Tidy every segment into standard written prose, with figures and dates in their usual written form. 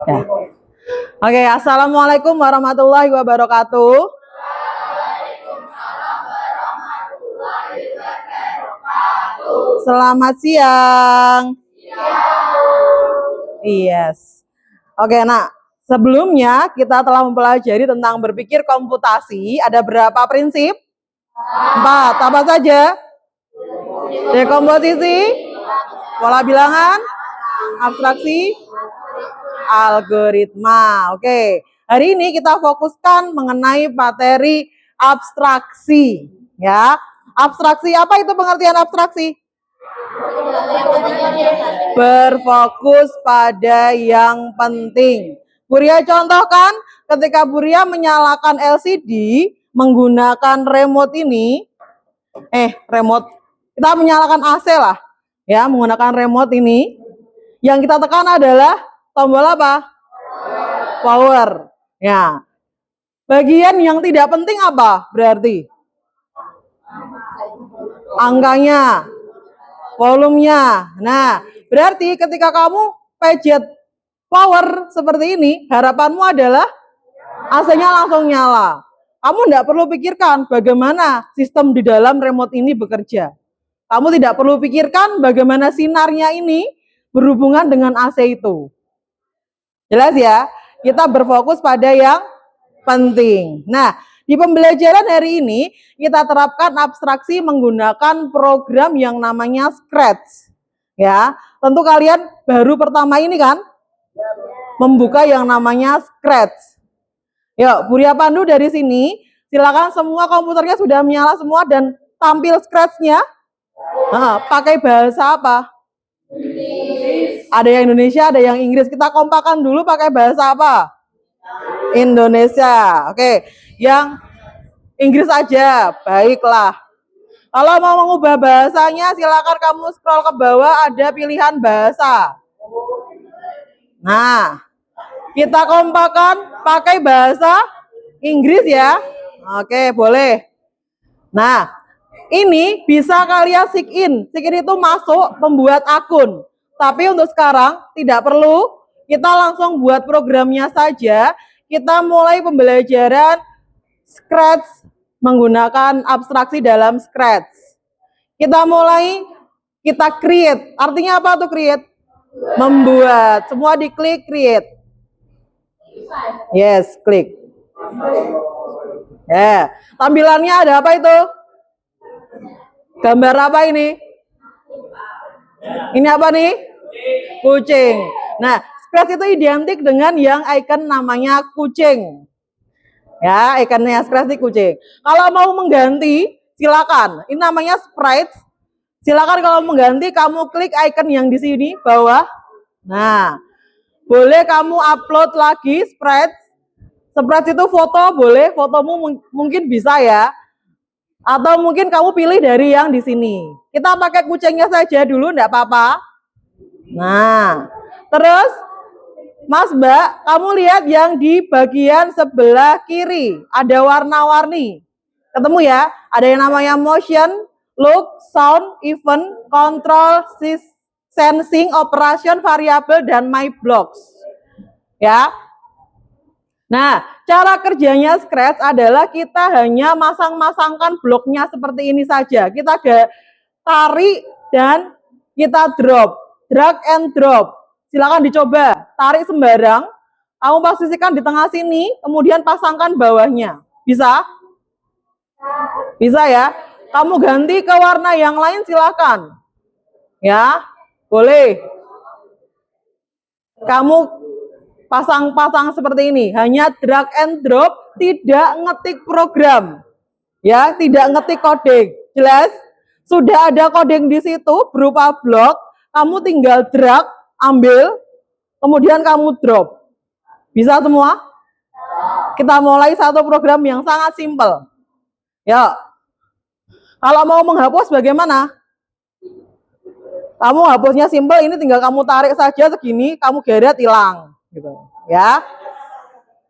Ya. Oke, assalamualaikum warahmatullahi wabarakatuh. Selamat siang. Yes. Oke, nah sebelumnya kita telah mempelajari tentang berpikir komputasi. Ada berapa prinsip? 4. Apa saja? Dekomposisi, pola bilangan, abstraksi, algoritma. Oke, hari ini kita fokuskan mengenai materi abstraksi. Ya, abstraksi apa itu pengertian abstraksi? Berfokus pada yang penting. Buria contohkan ketika Buria menyalakan LCD menggunakan remote ini, remote, kita menyalakan AC lah, ya, menggunakan remote ini. Yang kita tekan adalah tombol apa? Power. Ya. Bagian yang tidak penting apa berarti? Angkanya, volumenya. Nah, berarti ketika kamu pencet power seperti ini, harapanmu adalah AC-nya langsung nyala. Kamu tidak perlu pikirkan bagaimana sistem di dalam remote ini bekerja. Kamu tidak perlu pikirkan bagaimana sinarnya ini berhubungan dengan AC itu. Jelas ya? Kita berfokus pada yang penting. Nah, di pembelajaran hari ini kita terapkan abstraksi menggunakan program yang namanya Scratch. Ya, tentu kalian baru pertama ini kan membuka yang namanya Scratch. Yuk, Buria Pandu dari sini, silakan semua komputernya sudah menyala semua dan tampil Scratch-nya. Pakai bahasa apa? Ada yang Indonesia, ada yang Inggris. Kita kompakan dulu pakai bahasa apa? Indonesia. Oke, yang Inggris aja. Baiklah. Kalau mau mengubah bahasanya, silakan kamu scroll ke bawah, ada pilihan bahasa. Nah, kita kompakan pakai bahasa Inggris ya. Oke, boleh. Nah, ini bisa kalian sign in. Sign in itu masuk membuat akun. Tapi untuk sekarang tidak perlu. Kita langsung buat programnya saja. Kita mulai pembelajaran Scratch menggunakan abstraksi dalam Scratch. Kita mulai, kita create. Artinya apa tuh create? Membuat. Semua diklik create. Yes, klik. Ya, tampilannya ada apa itu? Gambar apa ini? Ini apa nih? Kucing. Nah, Scratch itu identik dengan yang icon namanya kucing. Ya, ikonnya Scratch itu kucing. Kalau mau mengganti, silakan. Ini namanya sprite. Silakan kalau mengganti, kamu klik icon yang di sini bawah. Nah, boleh kamu upload lagi sprite. Sprite itu foto, boleh. Fotomu mungkin bisa ya. Atau mungkin kamu pilih dari yang di sini. Kita pakai kucingnya saja dulu, enggak apa-apa. Nah, terus Mas Mbak, kamu lihat yang di bagian sebelah kiri, ada warna-warni. Ketemu ya? Ada yang namanya motion, look, sound, event, control, sensing, operation, variable, dan my blocks. Ya. Nah, cara kerjanya Scratch adalah kita hanya masang-masangkan bloknya seperti ini saja. Kita tarik dan kita drop, drag and drop. Silakan dicoba, tarik sembarang, kamu posisikan di tengah sini, kemudian pasangkan bawahnya. Bisa? Bisa ya? Kamu ganti ke warna yang lain silakan. Ya, boleh. Kamu pasang-pasang seperti ini, hanya drag and drop, tidak ngetik program. Ya, tidak ngetik coding. Jelas? Sudah ada coding di situ berupa blok, kamu tinggal drag, ambil, kemudian kamu drop. Bisa semua? Kita mulai satu program yang sangat simpel. Ya. Kalau mau menghapus bagaimana? Kamu hapusnya simpel, ini tinggal kamu tarik saja segini, kamu geret hilang, gitu. Ya.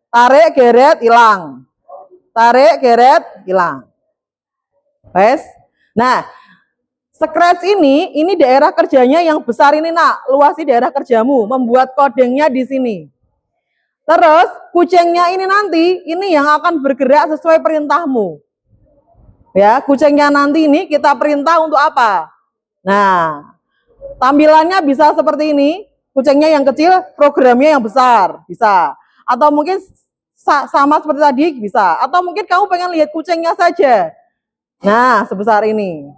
Tarik, geret, hilang. Tarik, geret, hilang. Wes. Nah, Scratch ini daerah kerjanya yang besar ini nak, luasi daerah kerjamu, membuat codingnya di sini. Terus kucingnya ini nanti ini yang akan bergerak sesuai perintahmu. Ya, kucingnya nanti ini kita perintah untuk apa? Nah, tampilannya bisa seperti ini. Kucingnya yang kecil, programnya yang besar, bisa. Atau mungkin sama seperti tadi, bisa. Atau mungkin kamu pengen lihat kucingnya saja. Nah, sebesar ini.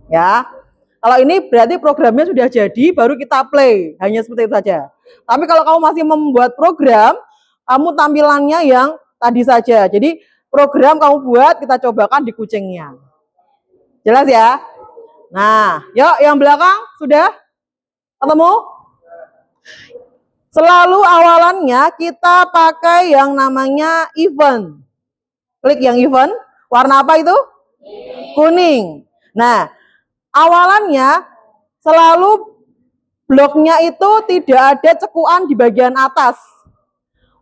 Ya. Kalau ini berarti programnya sudah jadi, baru kita play. Hanya seperti itu saja. Tapi kalau kamu masih membuat program, kamu tampilannya yang tadi saja. Jadi program kamu buat, kita cobakan di kucingnya. Jelas ya? Nah, yuk yang belakang sudah ketemu? Selalu awalannya kita pakai yang namanya event. Klik yang event. Warna apa itu? Kuning. Nah, awalannya selalu bloknya itu tidak ada cekuan di bagian atas.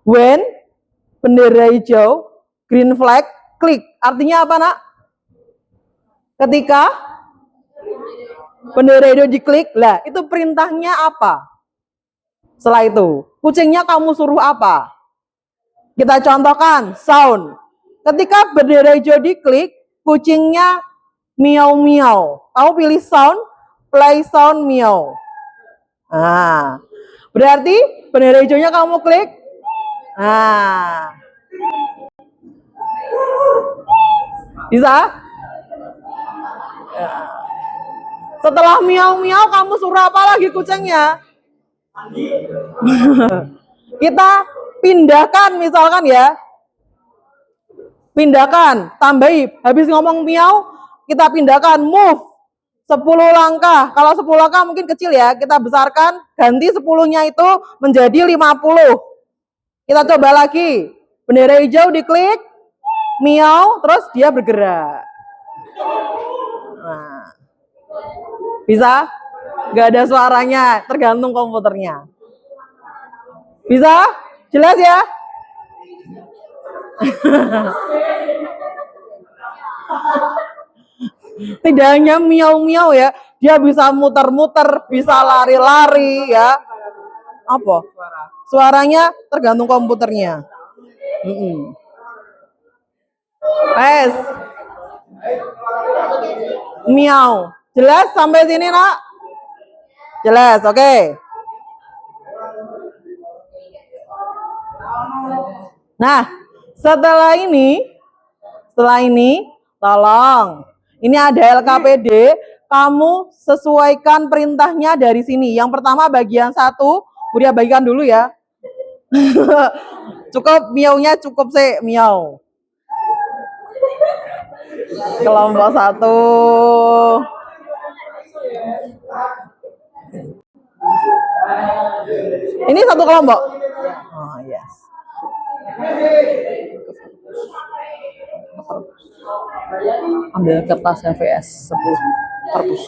When bendera hijau, green flag, klik. Artinya apa, Nak? Ketika bendera hijau diklik, lah itu perintahnya apa? Setelah itu, kucingnya kamu suruh apa? Kita contohkan, sound. Ketika bendera hijau diklik, kucingnya miau-miau. Kamu pilih sound, play sound miau. Nah, berarti bendera hijaunya kamu klik. Nah, bisa? Setelah miau-miau, kamu suruh apa lagi kucingnya? Kita pindahkan misalkan ya. Pindahkan, tambahi. Habis ngomong miau, kita pindahkan move 10 langkah. Kalau 10 langkah mungkin kecil ya. Kita besarkan, ganti 10-nya itu menjadi 50. Kita coba lagi. Bendera hijau diklik, miau, terus dia bergerak. Nah. Bisa? Gak ada suaranya, tergantung komputernya. Bisa? Jelas ya? Tidak hanya miau-miau ya, dia bisa muter-muter, bisa lari-lari ya. Apa? Suaranya tergantung komputernya. Tes. Miau. Jelas sampai sini, Nak? Jelas, oke. Nah, setelah ini, tolong. Ini ada LKPD, kamu sesuaikan perintahnya dari sini. Yang pertama bagian 1, Buria bagikan dulu ya. Cukup miaunya cukup sih, miau. Kelompok 1. Ini satu kelompok. Oh, yes. Ambil kertas VS 10 perpus.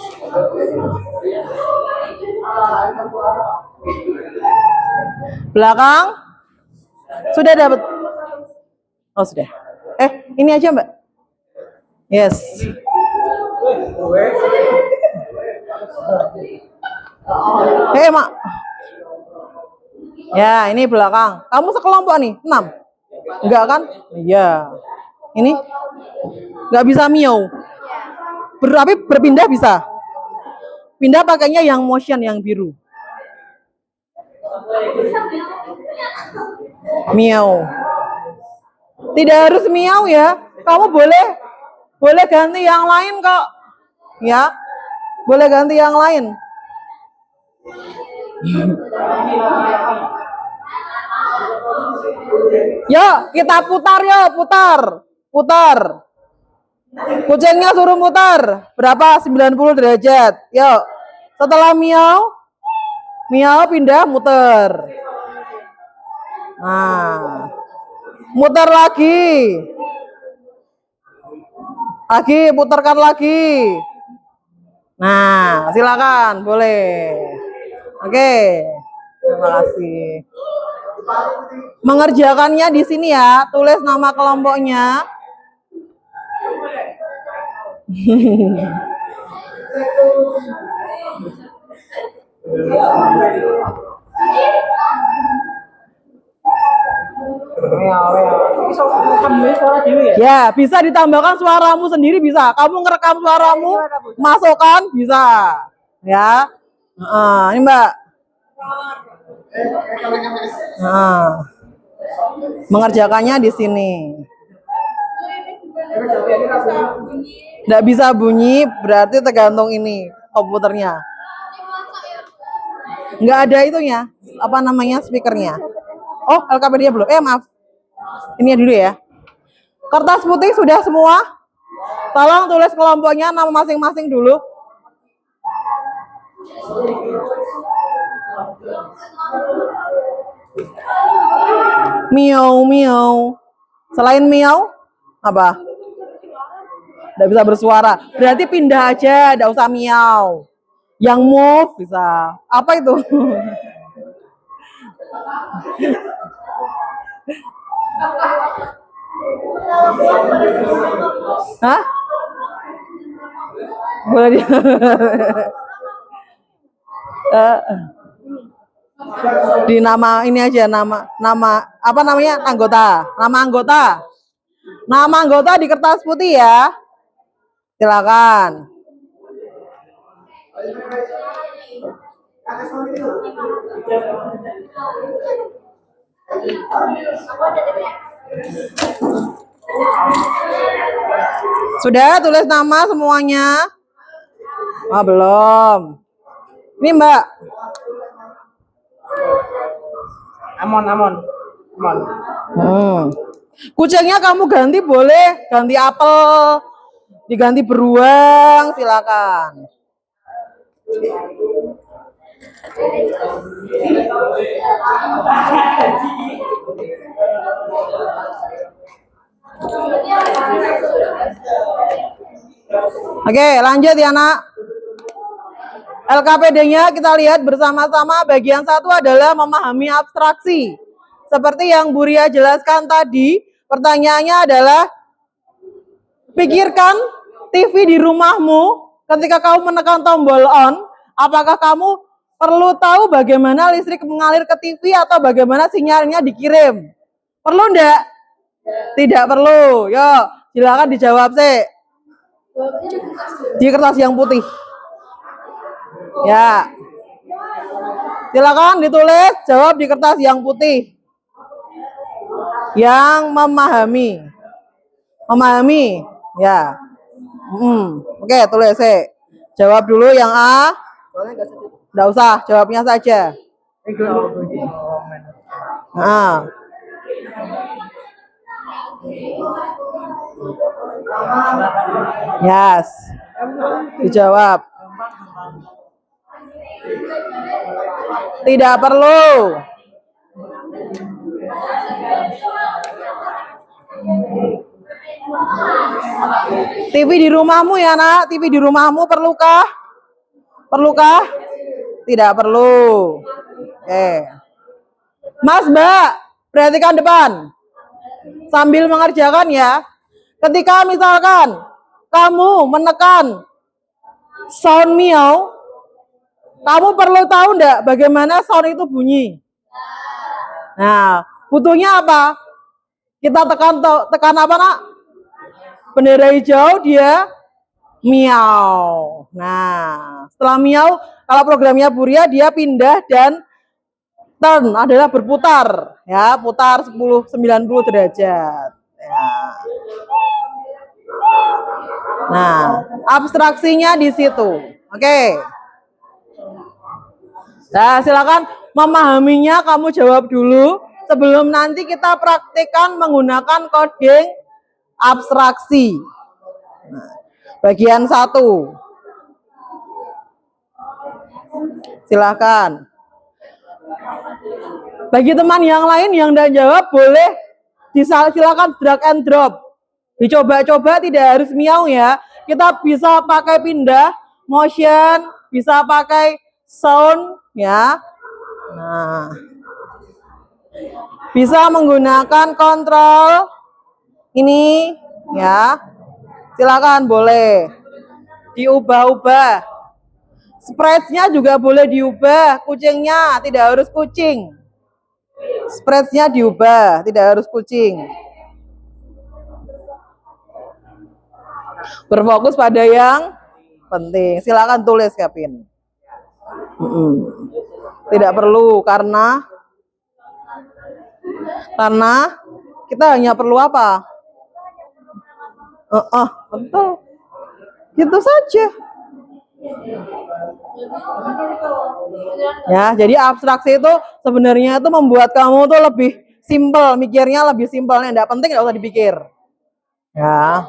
Belakang sudah dapat. Oh, sudah. Ini aja, Mbak. Yes. Mak. Ya, ini belakang. Kamu sekelompok nih, 6. Enggak kan? Iya. Ini nggak bisa miau. Tapi berpindah bisa. Pindah pakainya yang motion yang biru. Miau. Tidak harus miau ya. Kamu boleh ganti yang lain kok. Ya. Boleh ganti yang lain. Yuk, kita putar yuk, putar. Kucingnya suruh mutar. Berapa? 90 derajat. Yuk. Setelah miau pindah muter. Nah. Muter lagi. Putarkan lagi. Nah, silakan, boleh. Oke. Terima kasih. Mengerjakannya di sini ya, tulis nama kelompoknya. Ya, bisa ditambahkan suaramu sendiri bisa. Kamu ngerekam suaramu, masukkan bisa. Ya. Ini Mbak. Mengerjakannya di sini. Nggak bisa bunyi, berarti tergantung ini komputernya. Nggak ada itunya, apa namanya, speakernya. Oh, LKPD-nya belum. Maaf. Ini dulu ya. Kertas putih sudah semua. Tolong tulis kelompoknya, nama masing-masing dulu. Miau, miau. Selain miau, apa? Nggak bisa bersuara. Berarti pindah aja, nggak usah miau. Yang move bisa. Apa itu? Hah? Boleh dia. Di nama ini aja, nama apa namanya, anggota, nama anggota di kertas putih ya, silakan. Sudah tulis nama semuanya? Belum. Ini Mbak. Amon. Kucingnya kamu ganti boleh, ganti apel, diganti beruang, silakan. Oke, lanjut ya nak. LKPD-nya kita lihat bersama-sama. Bagian satu adalah memahami abstraksi. Seperti yang Bu Ria jelaskan tadi, pertanyaannya adalah pikirkan TV di rumahmu ketika kamu menekan tombol on, apakah kamu perlu tahu bagaimana listrik mengalir ke TV atau bagaimana sinyalnya dikirim? Perlu enggak? Tidak perlu. Yuk, silakan dijawab sih. Di kertas yang putih. Ya. Silakan ditulis, jawab di kertas yang putih. Yang memahami. Memahami, ya. Oke, tulis sih. Jawab dulu yang A. Nggak usah, jawabnya saja. Nah. Yes. Dijawab. Tidak perlu. TV di rumahmu ya nak, TV di rumahmu perlukah? Perlukah? Tidak perlu. Oke. Mas Mbak, perhatikan depan. Sambil mengerjakan ya. Ketika misalkan kamu menekan sound miau, kamu perlu tahu enggak bagaimana sound itu bunyi? Nah, butuhnya apa? Kita tekan apa nak? Bendera hijau, dia miau. Nah, setelah miau, kalau programnya Bu Ria, dia pindah dan turn adalah berputar, ya, putar 90 derajat. Ya. Nah, abstraksinya di situ. Oke. Nah, silakan memahaminya kamu jawab dulu sebelum nanti kita praktikkan menggunakan coding abstraksi. Nah, bagian 1. Silakan. Bagi teman yang lain yang tidak jawab, boleh silakan drag and drop. Dicoba-coba, tidak harus miau ya. Kita bisa pakai pindah, motion, bisa pakai sound ya. Nah, bisa menggunakan kontrol ini ya. Silakan, boleh diubah-ubah. Spreads-nya juga boleh diubah, kucingnya tidak harus kucing. Spreads-nya diubah, tidak harus kucing. Berfokus pada yang penting. Silakan tulis, Kevin. Tidak perlu karena kita hanya perlu apa? Betul. Gitu saja. Ya, jadi abstraksi itu sebenarnya itu membuat kamu tuh lebih simpel, mikirnya lebih simpel. Yang enggak penting enggak usah dipikir. Ya.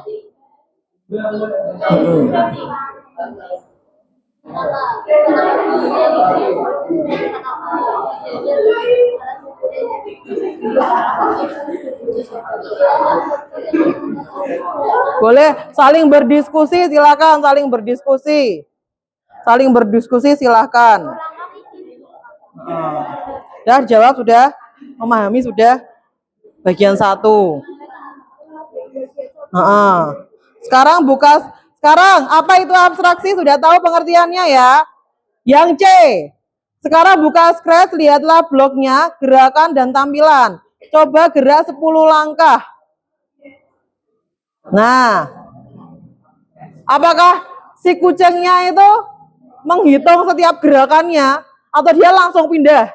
Boleh saling berdiskusi, silakan saling berdiskusi. Saling berdiskusi silakan. Ya, jawab sudah, memahami sudah bagian 1. Sekarang apa itu abstraksi? Sudah tahu pengertiannya ya? Yang C. Sekarang buka Scratch, lihatlah bloknya, gerakan dan tampilan. Coba gerak 10 langkah. Nah, apakah si kucingnya itu menghitung setiap gerakannya atau dia langsung pindah?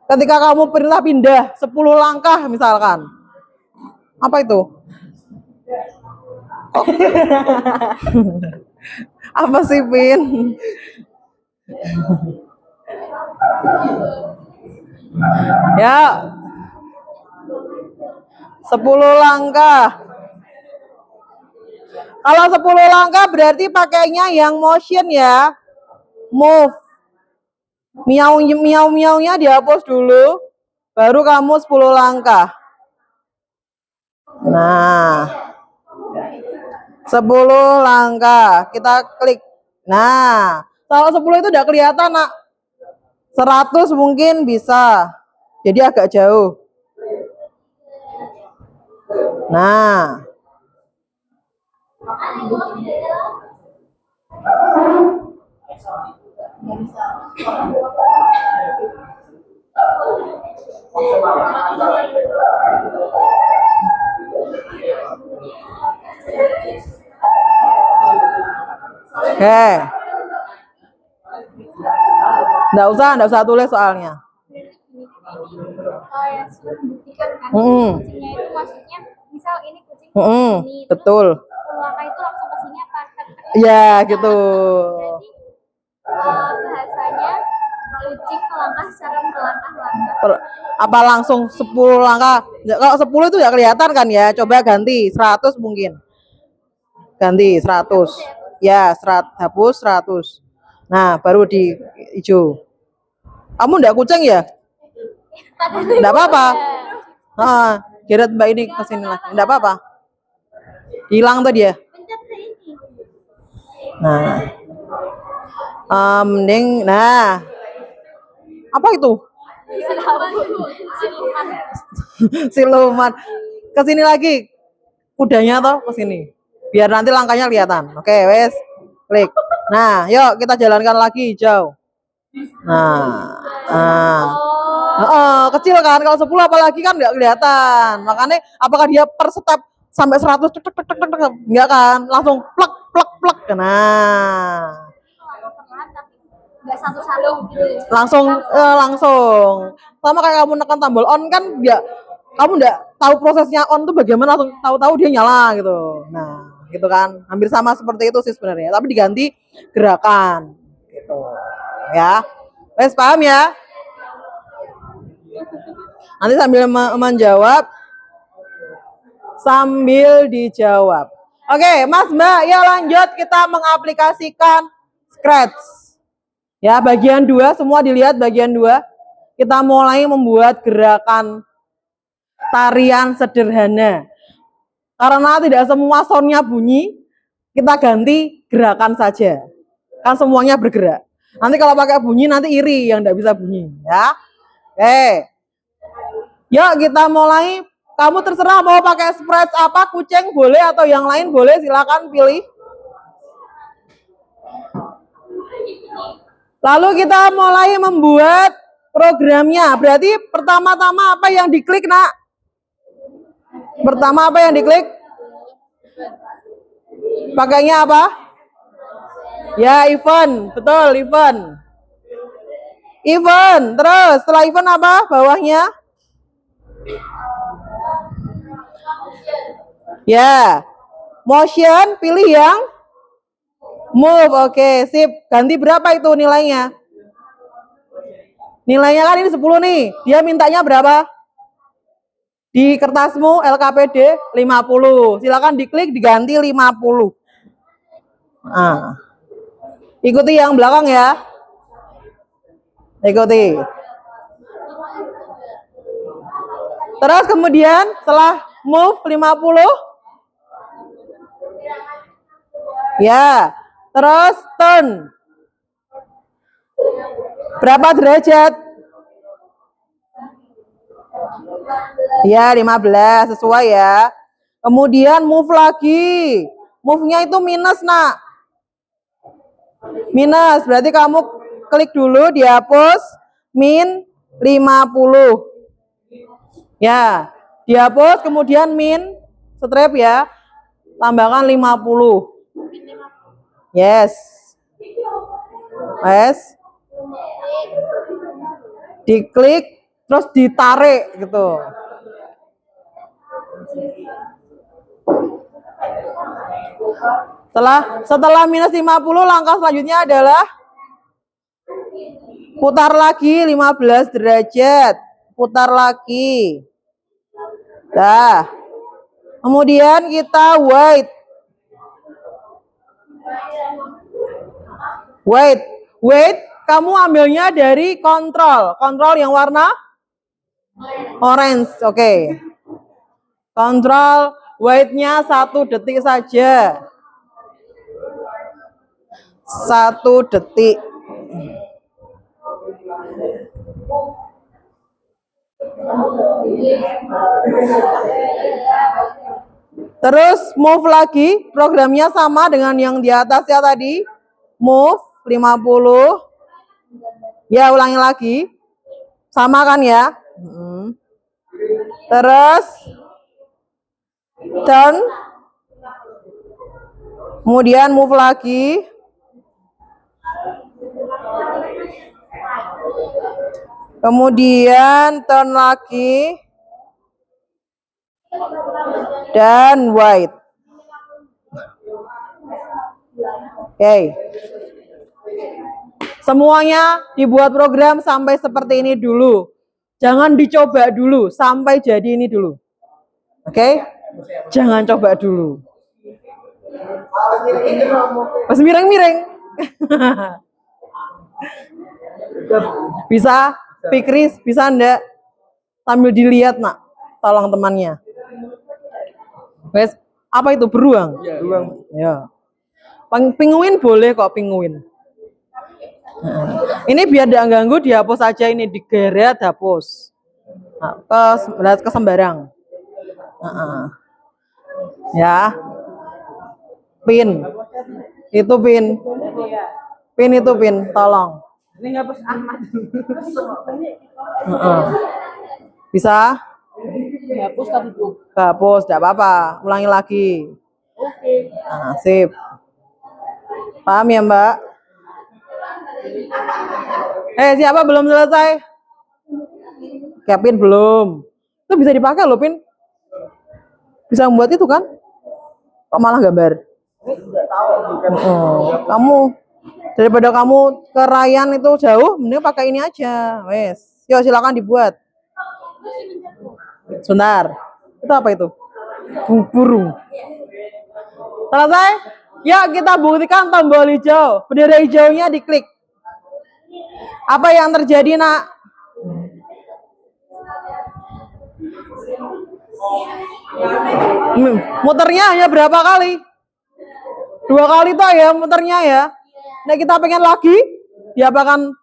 Ketika kamu perintah pindah 10 langkah misalkan. Apa itu? Apa sih, Pin? Ya. 10 langkah. Kalau 10 langkah berarti pakainya yang motion ya. Move. Miau-miaunya dihapus dulu. Baru kamu 10 langkah. Nah. 10 langkah. Kita klik. Nah. Kalau 10 itu udah kelihatan, nak. 100 mungkin bisa. Jadi agak jauh. Nah. Oke. Nggak usah tulis soalnya. Yang sudah membuktikan kan kucingnya itu maksudnya misal ini kucing ini betul. langkah itu langsung ke sini apa? Ya gitu. Berarti bahasanya kucing melangkah secara melangkah-langkah. Apa langsung 10 langkah? Kalau 10 itu ya kelihatan kan ya. Coba ganti 100 mungkin. Ganti 100. Ya, hapus 100. Nah, baru di hijau. Kamu enggak kucing ya? Enggak apa-apa. Geret Mbak ini ke sini lagi. Enggak apa-apa. Hilang tuh dia. Nah. Nah. Apa itu? Siluman. Ke sini lagi. Kudanya toh ke sini. Biar nanti langkahnya kelihatan. Oke, wes. Klik. Nah, yuk kita jalankan lagi hijau. Kecil kan, kalau 10 apalagi kan nggak kelihatan. Makanya apakah dia per step sampai 100 enggak kan, langsung plek plek plek. Nah, nggak satu-satu gitu. langsung sama kayak kamu nekan tombol on kan, ya kamu nggak tahu prosesnya on tuh bagaimana, langsung tahu-tahu dia nyala gitu. Nah, gitu kan, hampir sama seperti itu sih sebenarnya, tapi diganti gerakan gitu ya. Wes, paham ya? Nanti sambil dijawab. Oke, Mas Mbak, ya lanjut kita mengaplikasikan Scratch. Ya, bagian 2 semua dilihat bagian 2. Kita mulai membuat gerakan tarian sederhana. Karena tidak semua soundnya bunyi, kita ganti gerakan saja. Kan semuanya bergerak. Nanti kalau pakai bunyi nanti iri yang tidak bisa bunyi, ya. Oke. Yuk kita mulai. Kamu terserah mau pakai Scratch apa, kucing boleh atau yang lain boleh, silakan pilih. Lalu kita mulai membuat programnya. Berarti pertama-tama apa yang diklik, Nak? Pertama apa yang diklik? Pakainya apa? Ya, event. Betul, event. Event. Terus setelah event apa? Bawahnya? Ya. Motion, pilih yang move. Oke, sip. Ganti berapa itu nilainya? Nilainya kan ini 10 nih. Dia mintanya berapa? Di kertasmu LKPD 50. Silakan diklik diganti 50. Nah. Ikuti yang belakang ya. Ikuti. Terus kemudian setelah move 50. Ya. Terus turn. Berapa derajat? Ya, 15 sesuai ya. Kemudian move lagi. Move-nya itu minus, Nak. Minus, berarti kamu klik dulu dihapus min 50. Ya, dihapus kemudian min strip ya. Tambahkan 50. Yes. Yes. Diklik terus ditarik gitu. Setelah minus 50, langkah selanjutnya adalah putar lagi 15 derajat. Putar lagi. Dah. Kemudian kita wait. Wait, kamu ambilnya dari kontrol. Kontrol yang warna orange. Oke. Kontrol wait-nya 1 detik saja. 1 detik. Terus move lagi, programnya sama dengan yang di atas ya tadi. Move 50. Ya, ulangi lagi. Sama kan ya? Terus turn. Kemudian move lagi. Kemudian turn lagi. Dan wait. Oke. Semuanya dibuat program sampai seperti ini dulu. Jangan dicoba dulu sampai jadi ini dulu. Oke? Jangan coba dulu. Pas miring-miring. Bisa? Fikri, bisa enggak? Sambil dilihat, Nak. Tolong temannya. Wes, apa itu beruang? Ya, beruang. Ya. Penguin boleh kok, penguin. Ini biar tidak ganggu, dihapus saja ini, digeret, hapus. Nah, ke sembarang. Ya. Pin. Itu pin. Pin itu pin, tolong. Ini ngapus Ahmad. Bisa? Hapus tadi tuh. Hapus, tidak apa-apa. Ulangi lagi. Oke. Nah, sip. Paham ya, Mbak? Siapa belum selesai? Pin belum. Itu bisa dipakai loh, pin. Bisa membuat itu kan? Kok malah gambar? Kamu daripada kamu ke Ryan itu jauh, mending pakai ini aja. Wes. Yuk silakan dibuat. Sebentar. Itu apa itu? Burung. Selesai? Ya, kita buktikan tombol hijau. Bendera hijaunya diklik. Apa yang terjadi, Nak? Muternya hanya berapa kali? 2 kali toh ya muternya ya. Nah, kita pengen lagi, diapakan?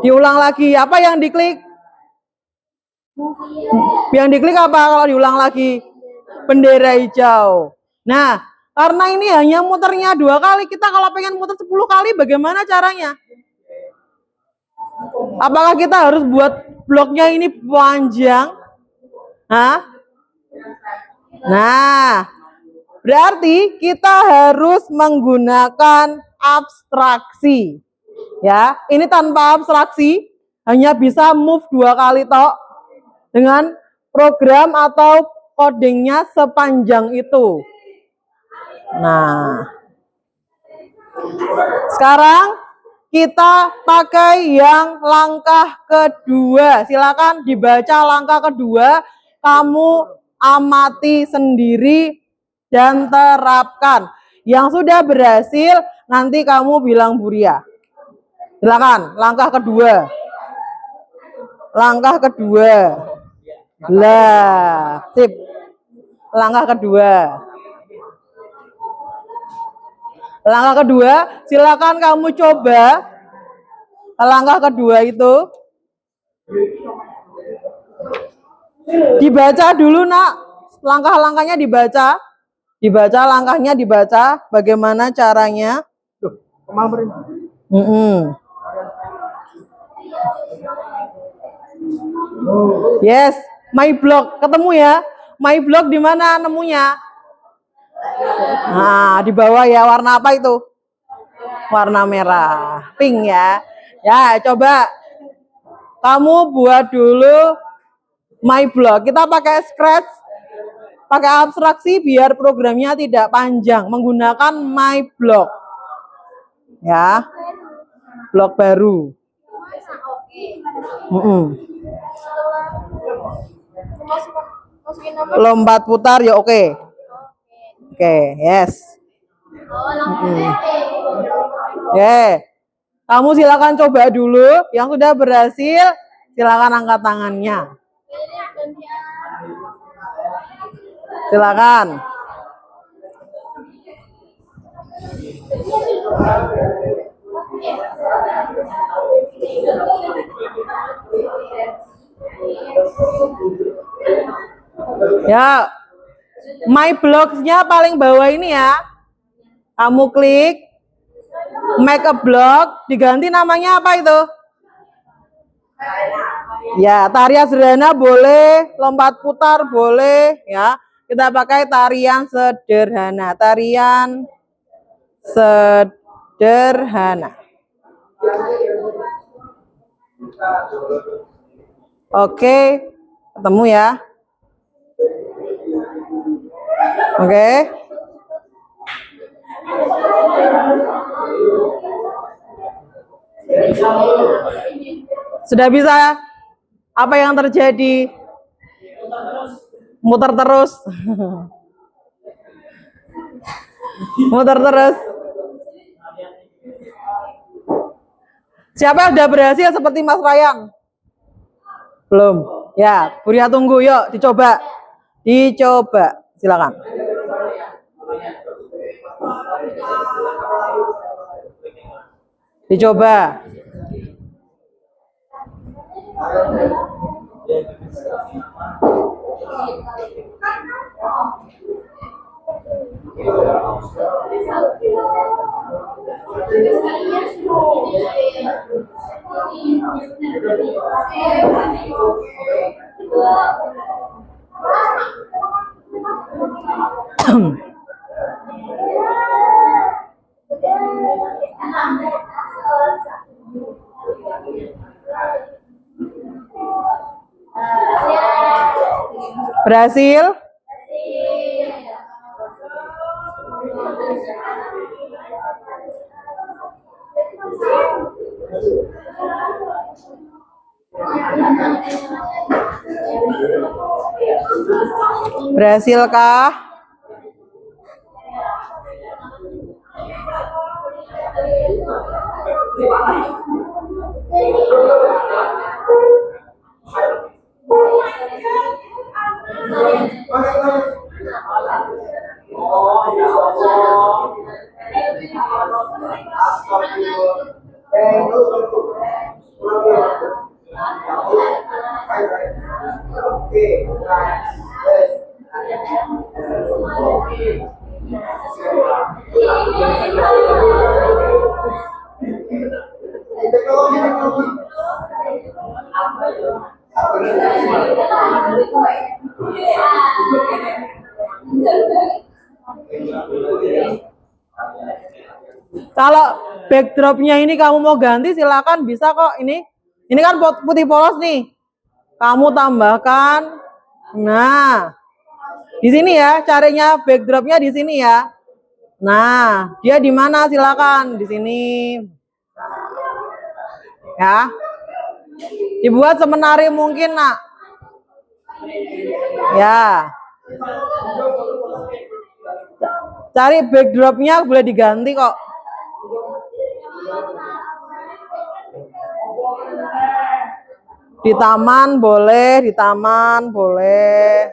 Diulang lagi. Apa yang diklik? Yang diklik apa kalau diulang lagi? Bendera hijau. Nah, karena ini hanya muternya 2 kali, kita kalau pengen muter 10 kali bagaimana caranya? Apakah kita harus buat bloknya ini panjang? Hah? Nah, Berarti kita harus menggunakan abstraksi. Ya, ini tanpa abstraksi hanya bisa move 2 kali tok dengan program atau codingnya sepanjang itu. Nah, sekarang kita pakai yang langkah kedua. Silakan dibaca langkah kedua, kamu amati sendiri dan terapkan. Yang sudah berhasil nanti kamu bilang Buria. Silakan, langkah kedua. Langkah kedua. Lah, sip. Langkah kedua. Langkah kedua, silakan kamu coba. Langkah kedua itu dibaca dulu, Nak. Langkah-langkahnya dibaca. Dibaca langkahnya dibaca. Bagaimana caranya? Yes, my blog ketemu ya. My blog di mana nemunya? Nah, di bawah ya, warna apa itu? Warna merah, pink ya. Ya, coba kamu buat dulu my blog. Kita pakai Scratch, pakai abstraksi biar programnya tidak panjang. Menggunakan my blog. Ya, blog baru. Lompat putar ya, oke. Oke, yes. Kamu silakan coba dulu. Yang sudah berhasil, silakan angkat tangannya. Silakan. Ya, my blogs-nya paling bawah ini ya. Kamu klik make a blog, diganti namanya apa itu? Ya, tarian sederhana boleh, lompat putar boleh ya. Kita pakai tarian sederhana, tarian sederhana. Oke, ketemu ya. Oke. Sudah bisa? Apa yang terjadi? Muter terus. Muter terus. Siapa yang sudah berhasil seperti Mas Ryan? Belum. Ya, Buria tunggu, yuk dicoba. Dicoba. Silakan. Dicoba. Berhasil? Berhasilkah? Kalau backdropnya ini kamu mau ganti silakan bisa kok. Ini kan putih polos nih. Kamu tambahkan. Nah, di sini ya carinya backdropnya di sini ya. Nah, dia di mana silakan di sini. Ya. Dibuat semenarik mungkin, Nak. Ya. Cari backdropnya boleh diganti kok. Di taman boleh, di taman boleh.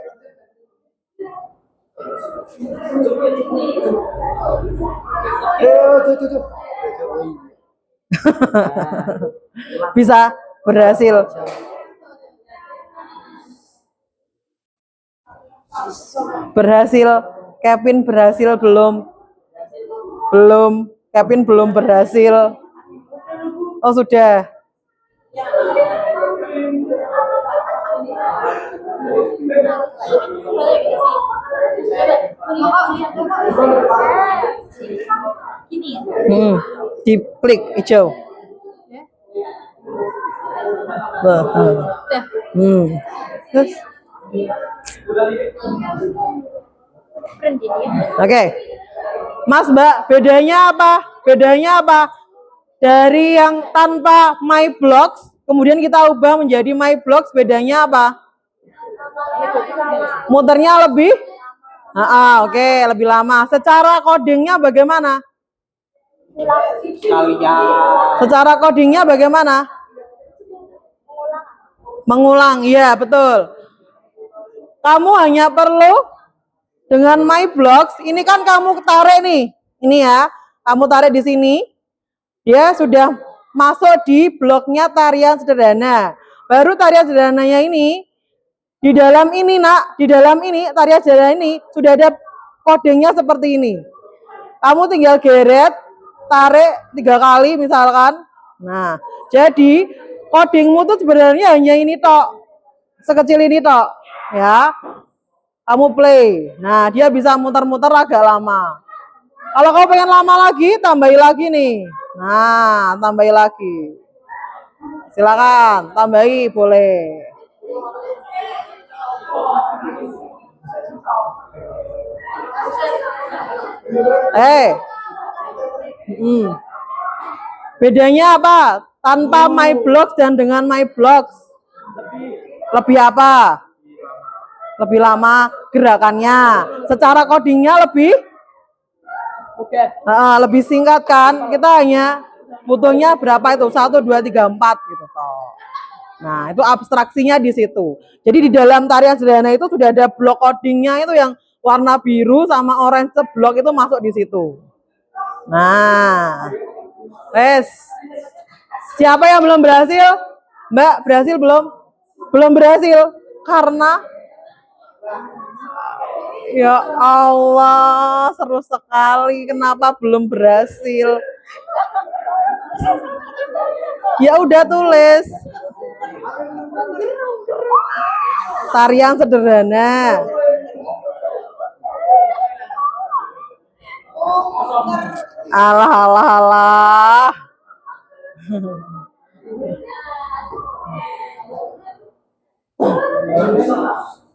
Bisa berhasil. Berhasil. Kevin berhasil belum? Belum. Kevin belum berhasil. Oh, sudah. Diklik hijau. Terus. Oke. Mas, Mbak, bedanya apa? Bedanya apa? Dari yang tanpa My Blocks, kemudian kita ubah menjadi My Blocks, bedanya apa? Muternya lebih? Oke, lebih lama. Secara codingnya bagaimana? Secara codingnya bagaimana? Mengulang, iya betul. Kamu hanya perlu dengan My Blocks, ini kan kamu tarik nih, ini ya, kamu tarik di sini, dia sudah masuk di bloknya tarian sederhana. Baru tarian sederhananya ini, di dalam ini Nak, di dalam ini tarian sederhana ini sudah ada kodenya seperti ini. Kamu tinggal geret, tarik 3 kali misalkan. Nah, jadi codingmu tuh sebenarnya hanya ini tok, sekecil ini tok, ya. Kamu play. Nah, dia bisa muter-muter agak lama. Kalau kamu pengen lama lagi, tambahi lagi nih. Nah, tambahi lagi. Silakan, tambahi boleh. Bedanya apa? Tanpa My Blocks dan dengan My Blocks. Lebih apa? Lebih lama gerakannya. Secara codingnya lebih lebih singkat kan? Kita hanya butuhnya berapa itu? 1, 2, 3, 4 gitu toh. Nah, itu abstraksinya di situ. Jadi di dalam tarian sederhana itu sudah ada blok codingnya itu yang warna biru sama orange blok itu masuk di situ. Nah, siapa yang belum berhasil? Mbak, berhasil belum? Belum berhasil karena ya Allah, seru sekali. Kenapa belum berhasil? Ya udah tulis. Tarian sederhana. Alah.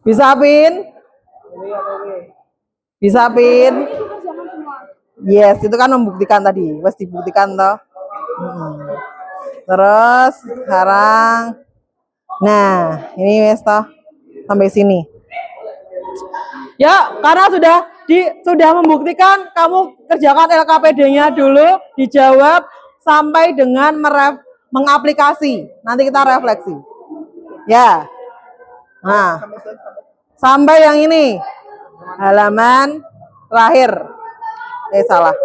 Bisa Pin? Bisa Pin? Yes, itu kan membuktikan tadi, wes dibuktikan toh. Terus sekarang, nah ini wes toh sampai sini. Ya, karena sudah membuktikan, kamu kerjakan LKPD-nya dulu, dijawab sampai dengan mengaplikasi. Nanti kita refleksi. Ya. Nah, sampai yang ini halaman terakhir. Salah.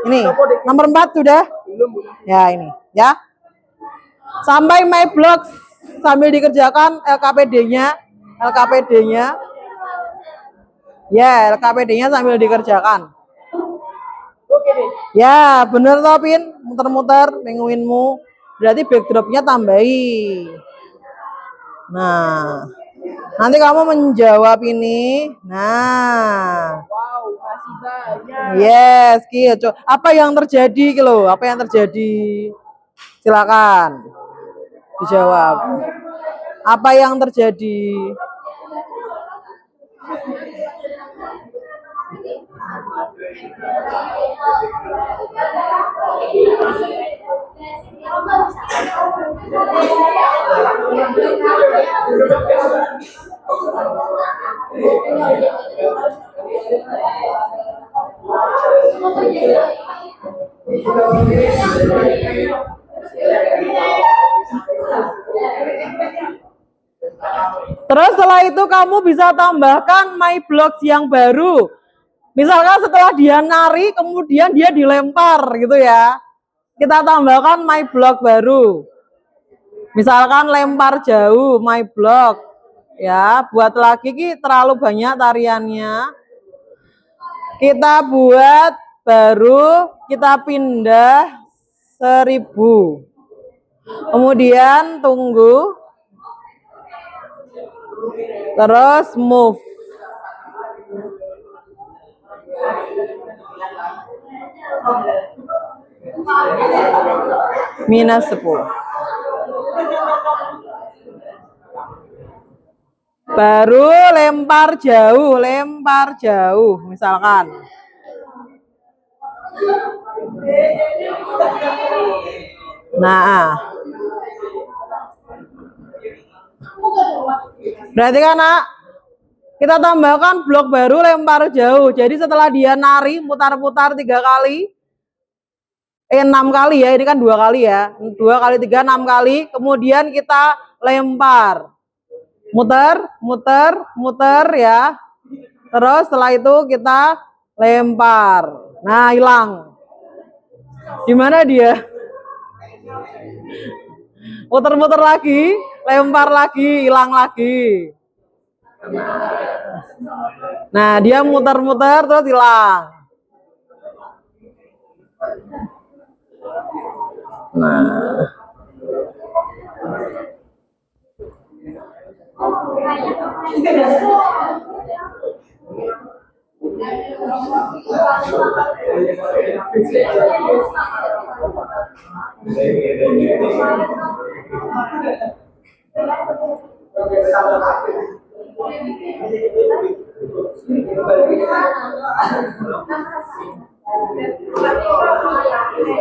Ini nomor 4 sudah? Ya, ini ya. Sampai My Blocks sambil dikerjakan LKPD-nya. Ya, LKPD-nya sambil dikerjakan. Ya, bener toh Pin, muter-muter penguinmu. Berarti backdropnya tambahi. Nah, nanti kamu menjawab ini. Nah, Masih banyak. Yes, gitu. Apa yang terjadi kilo? Apa yang terjadi? Silakan dijawab. Apa yang terjadi? Terus setelah itu kamu bisa tambahkan my blocks yang baru. Misalkan setelah dia nari, kemudian dia dilempar gitu ya. Kita tambahkan my block baru. Misalkan lempar jauh, my block. Ya, buat lagi ki terlalu banyak tariannya. Kita buat baru, kita pindah 1000. Kemudian tunggu. Terus move. Minus 10. Baru lempar jauh misalkan. Nah, berarti kan nak, kita tambahkan blok baru lempar jauh. Jadi setelah dia nari mutar-mutar 3 kali, 6 kali ya, ini kan 2 kali ya, 2 kali 3 6 kali, kemudian kita lempar, muter ya, terus setelah itu kita lempar. Nah, hilang. Di mana dia? Muter-muter lagi, lempar lagi, hilang lagi. Nah, dia muter-muter terus hilang. Nah,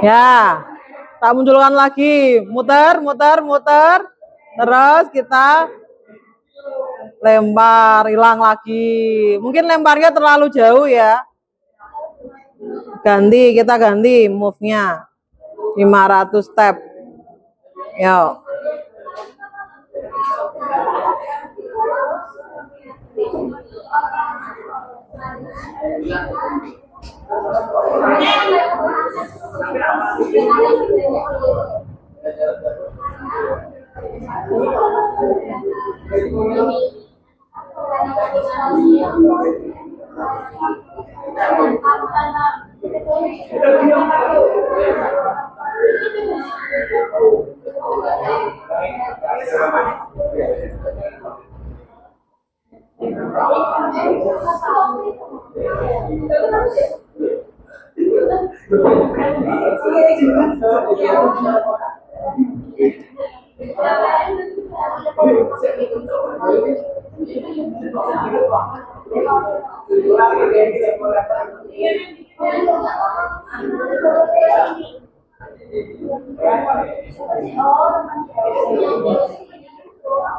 ya, tak munculkan lagi, muter, terus kita lempar, hilang lagi. Mungkin lemparnya terlalu jauh ya. Kita ganti move-nya 500 step. Yuk.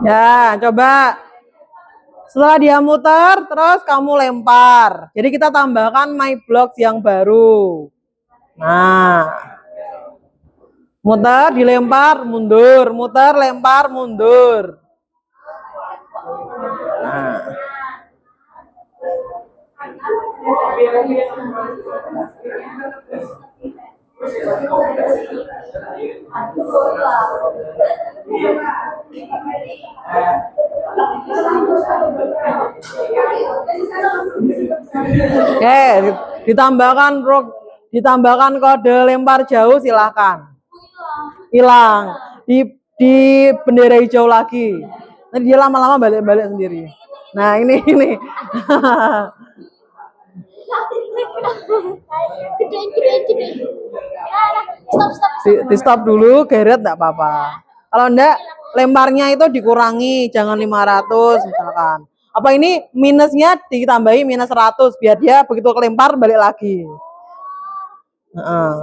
Ya, coba. Setelah dia muter, terus kamu lempar. Jadi kita tambahkan my blocks yang baru. Nah, muter, dilempar, mundur, muter, lempar, mundur. Nah. Oke, ditambahkan kode lempar jauh, silahkan. Hilang. Di bendera hijau lagi. Nanti dia lama-lama balik-balik sendiri. Nah, ini. Gede. Ya, stop. Di stop dulu, geret nggak apa-apa. Kalau enggak, lemparnya itu dikurangi, jangan 500 misalkan. Apa ini minusnya ditambahi minus 100 biar dia begitu kelempar balik lagi.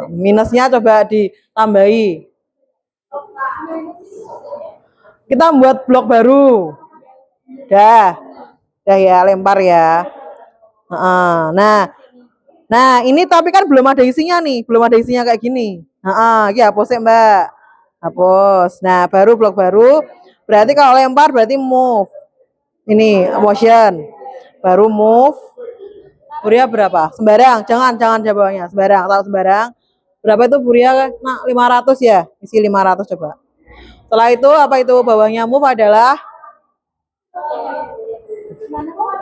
Minusnya coba ditambahi. Kita buat blok baru. Dah ya, lempar ya. Nah ini tapi kan belum ada isinya nih, belum ada isinya kayak gini. Ini hapus ya Mbak, hapus. Nah baru blok baru, berarti kalau lempar berarti move. Ini motion, baru move. Buria berapa? Sembarang, jangan jawabnya. Sembarang, tahu sembarang. Berapa itu Buria? Nah 500 ya, isi 500 coba. Setelah itu apa itu bawahnya move adalah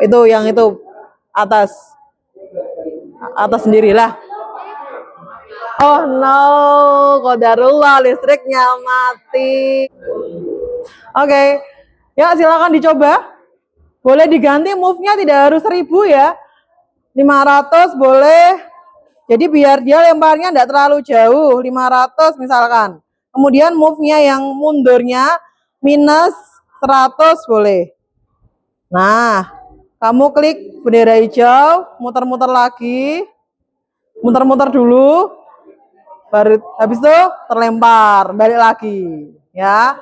itu yang itu atas sendirilah. Oh no, qadarullah listriknya mati. Oke, ya silakan dicoba. Boleh diganti move-nya tidak harus 1000 ya. 500 boleh. Jadi biar dia lemparnya tidak terlalu jauh, 500 misalkan. Kemudian move-nya yang mundurnya minus 100 boleh. Nah, kamu klik bendera hijau, muter-muter lagi. Muter-muter dulu. Baru habis itu terlempar, balik lagi, ya.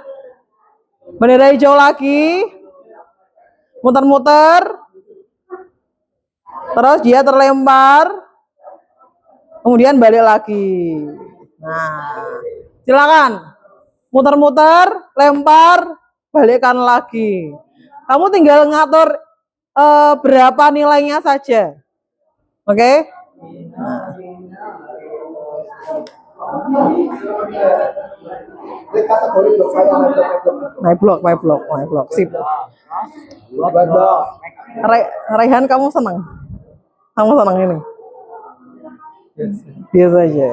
Bendera hijau lagi. Muter-muter. Terus dia terlempar. Kemudian balik lagi. Nah, silakan. Muter-muter, lempar, balikkan lagi. Kamu tinggal ngatur berapa nilainya saja. Oke? My blog. Sip. Raihan kamu senang? Kamu senang ini? Biasa aja.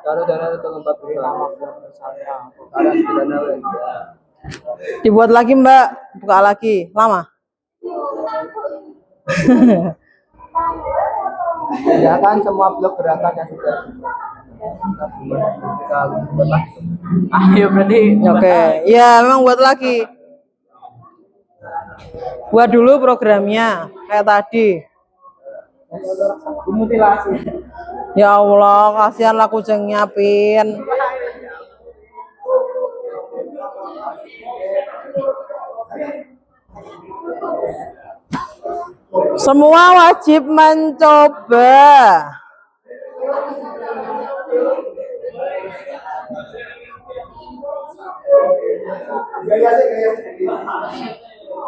Kalau dana itu tempat pertama misalnya, ada dana Dibuat lagi Mbak, buka lagi. Lama? ya kan semua blok gerakan yang sudah ayo berarti Oke, ya memang buat lagi. Buat dulu programnya kayak tadi. mutilasi. Ya Allah, kasihan lah kucingnya, Pin. Semua wajib mencoba.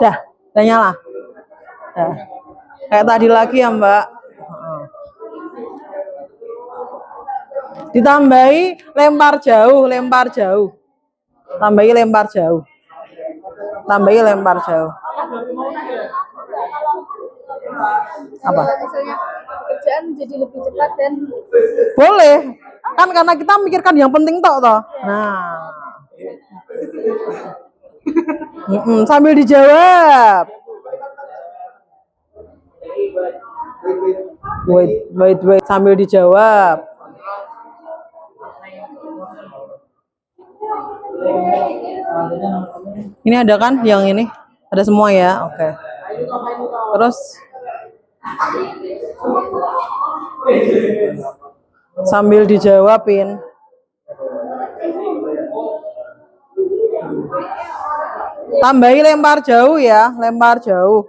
Dah nyala. Dah. Kayak tadi lagi ya Mbak. Ditambahi lempar jauh. Tambahi lempar jauh. Apa? Misalnya kerjaan jadi lebih cepat dan Boleh. Kan karena kita mikirkan yang penting toh. Nah. Sambil dijawab. Wait, sambil dijawab. Ini ada kan yang ini? Ada semua ya? Oke. Terus sambil dijawabin. Tambahi lempar jauh ya, lempar jauh.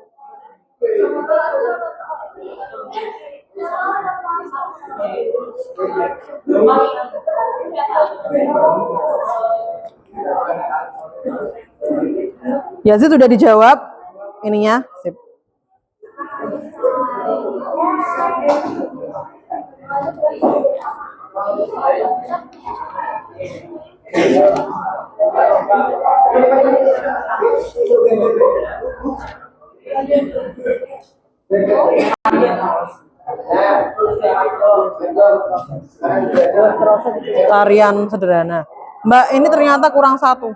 Ya sih sudah dijawab ininya. Sip. Tarian sederhana. Mbak, ini ternyata kurang satu.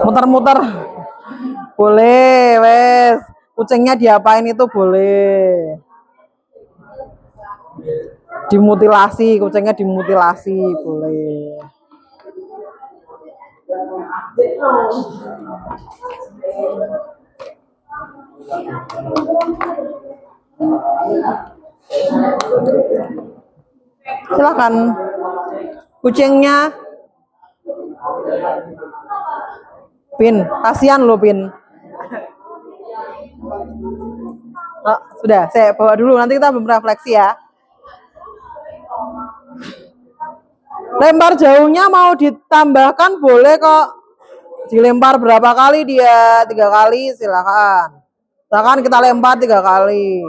Muter-muter. Boleh, wes. Kucingnya diapain itu boleh. Dimutilasi, kucingnya dimutilasi, boleh. Silakan. Kucingnya Pin, kasihan lo Pin. Oh, sudah, saya bawa dulu, nanti kita belum refleksi ya. Lempar jauhnya mau ditambahkan boleh kok. Dilempar berapa kali dia? 3 kali, silakan. Silakan kita lempar 3 kali.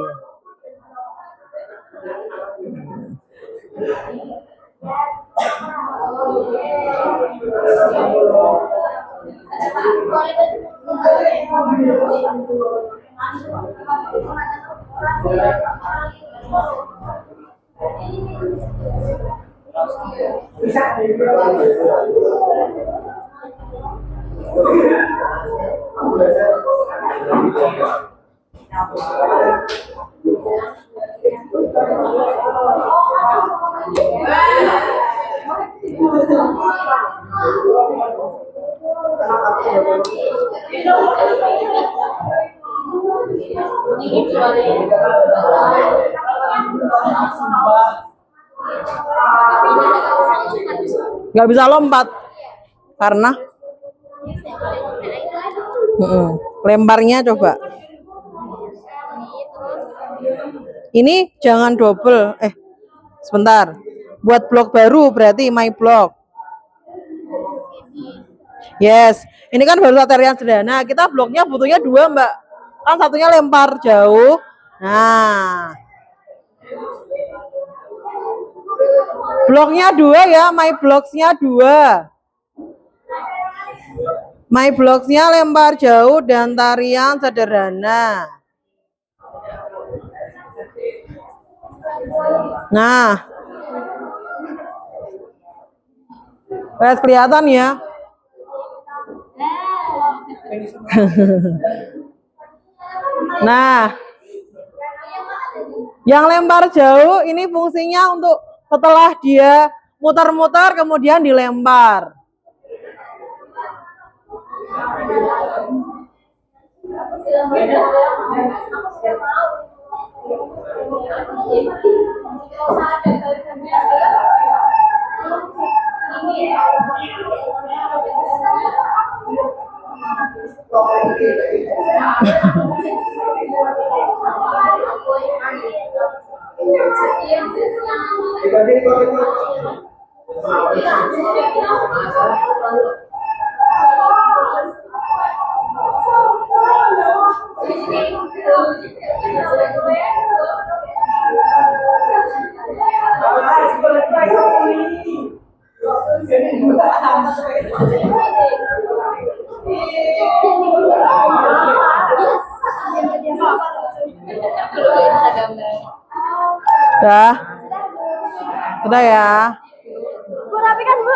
Nggak bisa lompat karena lemparnya coba. Ini jangan double. Sebentar. Buat blok baru berarti my block. Yes. Ini kan baru tarian sederhana. Kita bloknya butuhnya 2, Mbak. Kan satunya lempar jauh. Nah. Bloknya 2 ya, my blocks-nya 2. My blocks-nya lempar jauh dan tarian sederhana. Nah. Wes kelihatan ya. Nah. Yang lempar jauh ini fungsinya untuk setelah dia muter-muter kemudian dilempar. Sudah. Sudah ya. Bu, tapi kan Bu.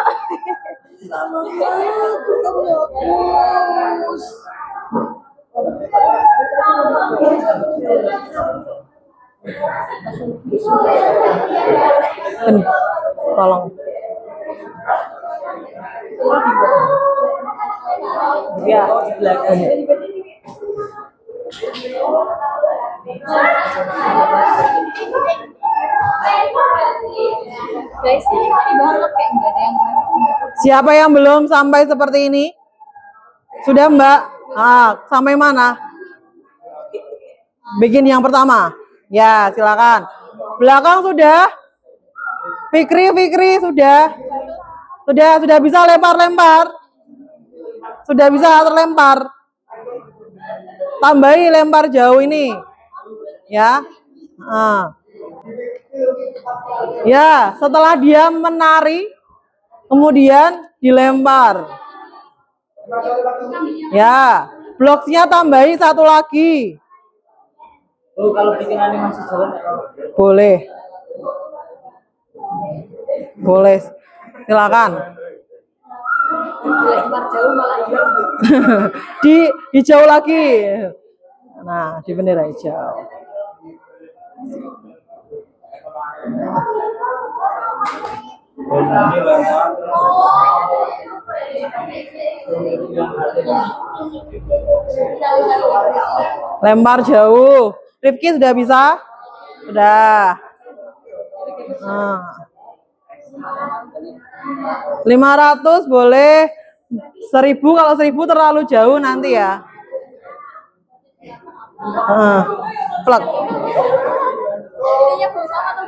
Tolong. Ya, di belakang. Guys, ini banget kayak enggak ada yang Siapa yang belum sampai seperti ini? Sudah Mbak? Sampai mana? Bikin yang pertama. Ya, silakan. Belakang sudah? Fikri sudah? Sudah bisa lempar-lempar? Sudah bisa terlempar? Tambahi lempar jauh ini. Ya. Ya, setelah dia menari, kemudian dilempar. Ya, bloknya tambahi 1 lagi. Oh, kalau bikin animasi jalan Boleh. Boleh. Silakan. Lempar jauh malah hilang. Di hijau lagi. Nah, di bendera hijau. Lempar jauh. Rifki sudah bisa? Sudah. Nah. 500 boleh. 1000, kalau 1000 terlalu jauh nanti ya. Plak. Ininya berusaha atau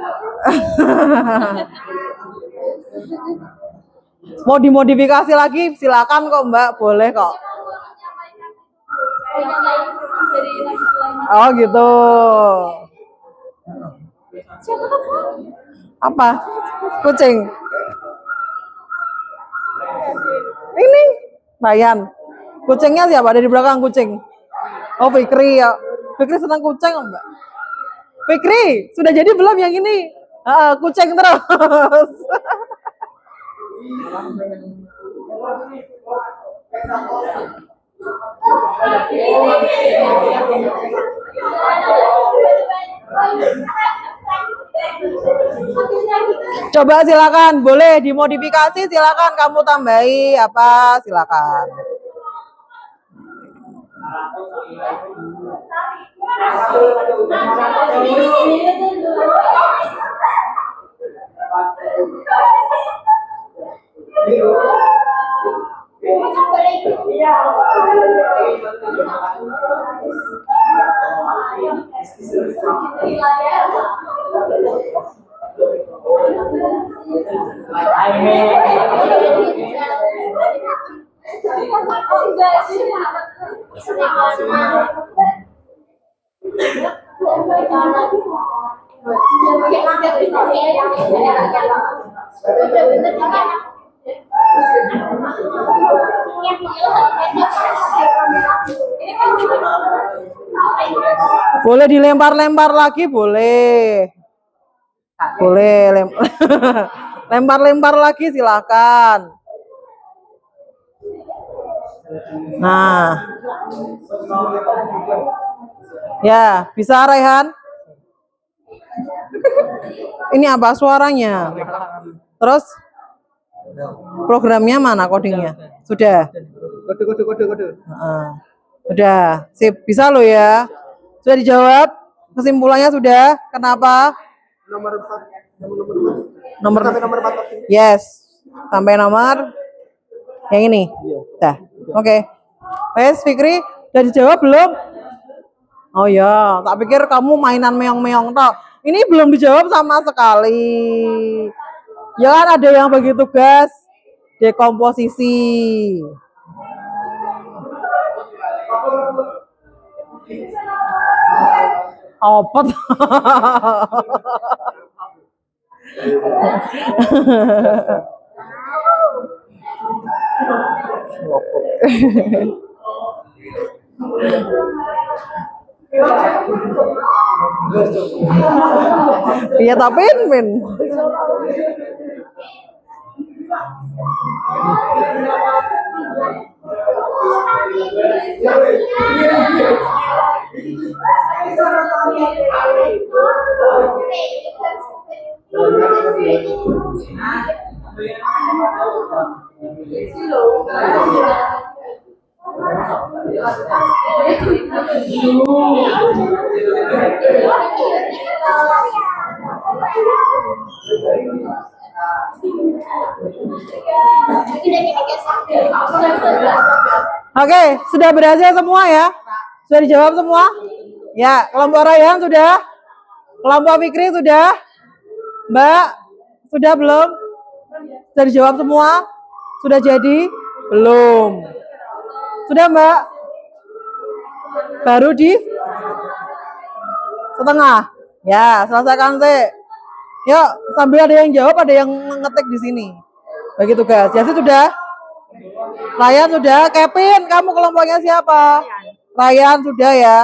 Mau dimodifikasi lagi silakan kok Mbak, boleh kok. dari lagi selain Oh gitu. Apa? Kucing. Ini Bayan. Kucingnya siapa? Ada di belakang kucing. Oh Fikri ya. Fikri senang kucing kok Mbak. Fikri, sudah jadi belum yang ini? Kucing terus. Coba silakan, boleh dimodifikasi, silakan kamu tambahi apa, silakan. Boleh dilempar-lempar lagi, boleh. Boleh lempar-lempar lagi silakan. Nah. Ya, bisa Raihan? Ini apa suaranya? Terus programnya mana codingnya? Sudah. Kode. Udah, sip. Bisa lo ya. Sudah dijawab? Kesimpulannya sudah. Kenapa? Nomor 4. Nomor Sampai nomor 4. Yes. Sampai nomor yang ini. Dah. Oke. Wes Fikri, udah dijawab belum? Oh ya, tak pikir kamu mainan meong-meong tok. Ini belum dijawab sama sekali. Ya kan ada yang bagi tugas dekomposisi. Apa? Iya tapi Min. Oke, sudah berhasil semua ya? Sudah dijawab semua? Ya, kelompok Rayhan sudah? Kelompok Fikri sudah? Mbak, sudah belum? Sudah dijawab semua? Sudah jadi? Belum. Sudah Mbak? Baru di setengah? Ya, selesaikan sih. Yuk, sambil ada yang jawab, ada yang ngetik di sini. Bagi tugas. Jasi sudah? Ryan sudah? Kevin, kamu kelompoknya siapa? Ryan sudah ya?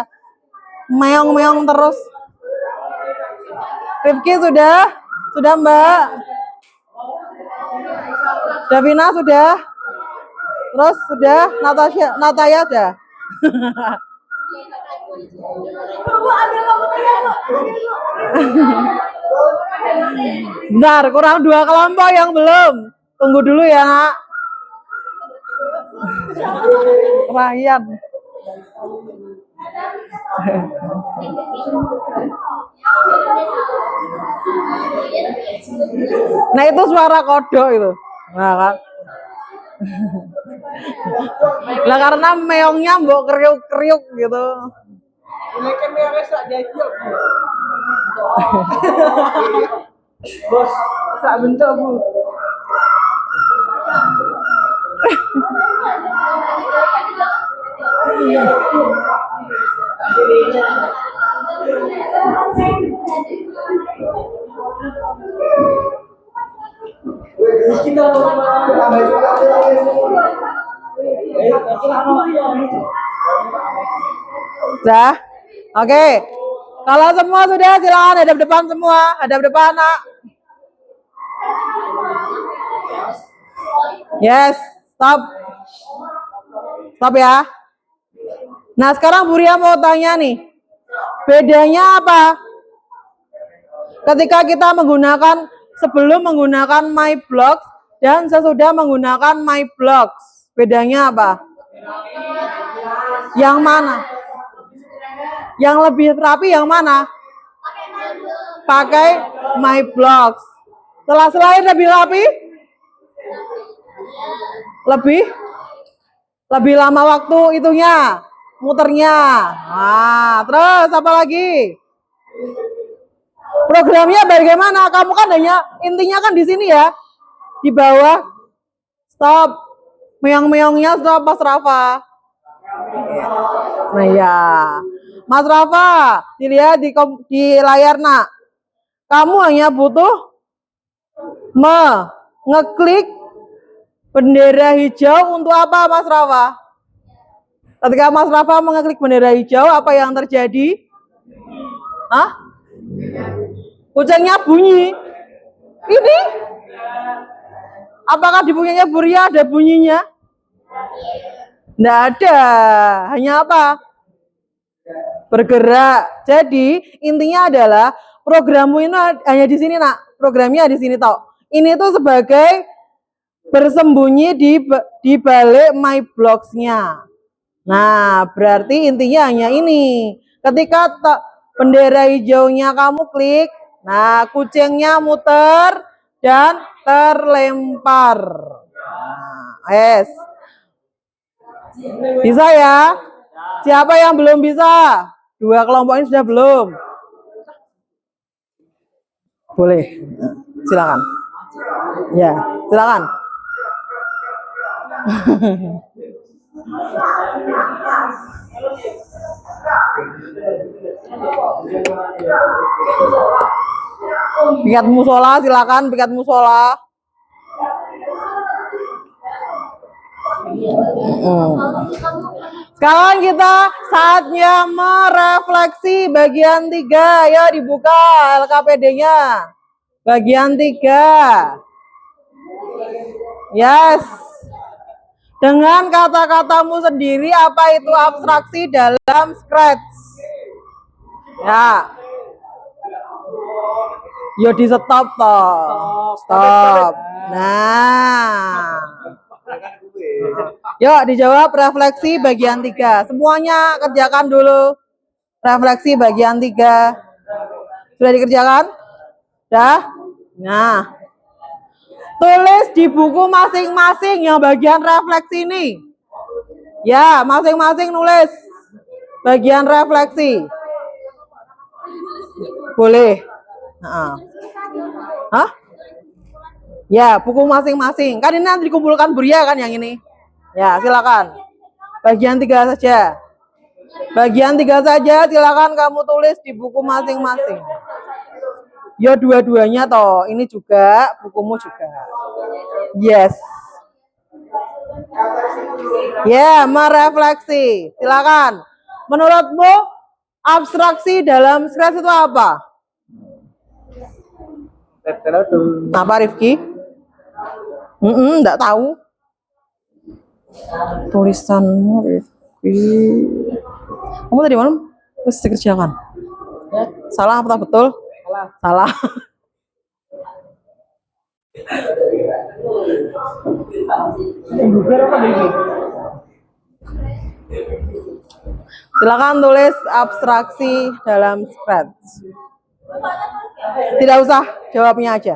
Meong-meong terus. Rifki sudah? Sudah Mbak? Davina sudah? Terus sudah Nataya sudah. Bentar, kurang 2 kelompok yang belum. Tunggu dulu ya, Nak. Ryan. Nah, itu suara kodok itu. Nah, kan. Lah karena meongnya mbok kriuk-kriuk gitu. Mereka mereka sak diajak. Bos, sak bentuk Bu. Dah. Oke. Kalau semua sudah silakan hadap depan semua, hadap depan, Nak. Yes, stop. Stop ya. Nah, sekarang Bu Ria mau tanya nih. Bedanya apa? Ketika kita menggunakan sebelum menggunakan My Blocks dan sesudah menggunakan My Blocks. Bedanya apa? Yang mana? Yang lebih rapi yang mana? Pakai My Blocks. Setelah selain lebih rapi? Lebih lama waktu itunya, muternya. Nah, terus apa lagi? Programnya bagaimana? Kamu kan hanya intinya kan di sini ya. Di bawah. Stop. Meong-meongnya stop Mas Rafa. Nah ya. Mas Rafa, dilihat di layar, Nak. Kamu hanya butuh ngeklik bendera hijau untuk apa, Mas Rafa? Ketika Mas Rafa mengeklik bendera hijau, apa yang terjadi? Hah? Kucingnya bunyi. Ini? Apakah di punyanya Bu Ria ada bunyinya? Nggak ada. Hanya apa? Bergerak. Jadi intinya adalah programmu ini hanya di sini, Nak. Programnya di sini toh. Ini tuh sebagai bersembunyi di balik My Blocks-nya. Nah, berarti intinya hanya ini. Ketika bendera hijaunya kamu klik, nah kucingnya muter dan terlempar. Nah, yes. Bisa ya? Siapa yang belum bisa? 2 kelompok ini sudah belum? Boleh. Silakan. Ya, silakan. Piket musola, silakan piket musola. Sekarang kita saatnya merefleksi bagian 3. Ya, dibuka LKPD-nya. Bagian 3. Yes. Dengan kata-katamu sendiri, apa itu abstraksi dalam Scratch? Ya. Yo di stop toh. Stop. Nah. Yuk dijawab refleksi bagian 3. Semuanya kerjakan dulu. Refleksi bagian 3. Sudah dikerjakan? Dah? Nah. Tulis di buku masing-masing yang bagian refleksi ini. Ya, masing-masing nulis bagian refleksi. Boleh. Hah? Ya, buku masing-masing. Kan ini nanti dikumpulkan Bu Ria kan yang ini. Ya, silakan. Bagian 3 saja. Bagian 3 saja, silakan kamu tulis di buku masing-masing. Ya, dua-duanya toh. Ini juga, bukumu juga. Yes. Ya, merefleksi. Silakan. Menurutmu abstraksi dalam Scratch itu apa? Apa, Rifki? Enggak tahu. Tulisanmu Rifki. Kamu tadi malam wis dikerjakan? Ya, Salah apa tak betul? salah. Salah. Silakan tulis abstraksi dalam Scratch. Tidak usah, jawabnya aja.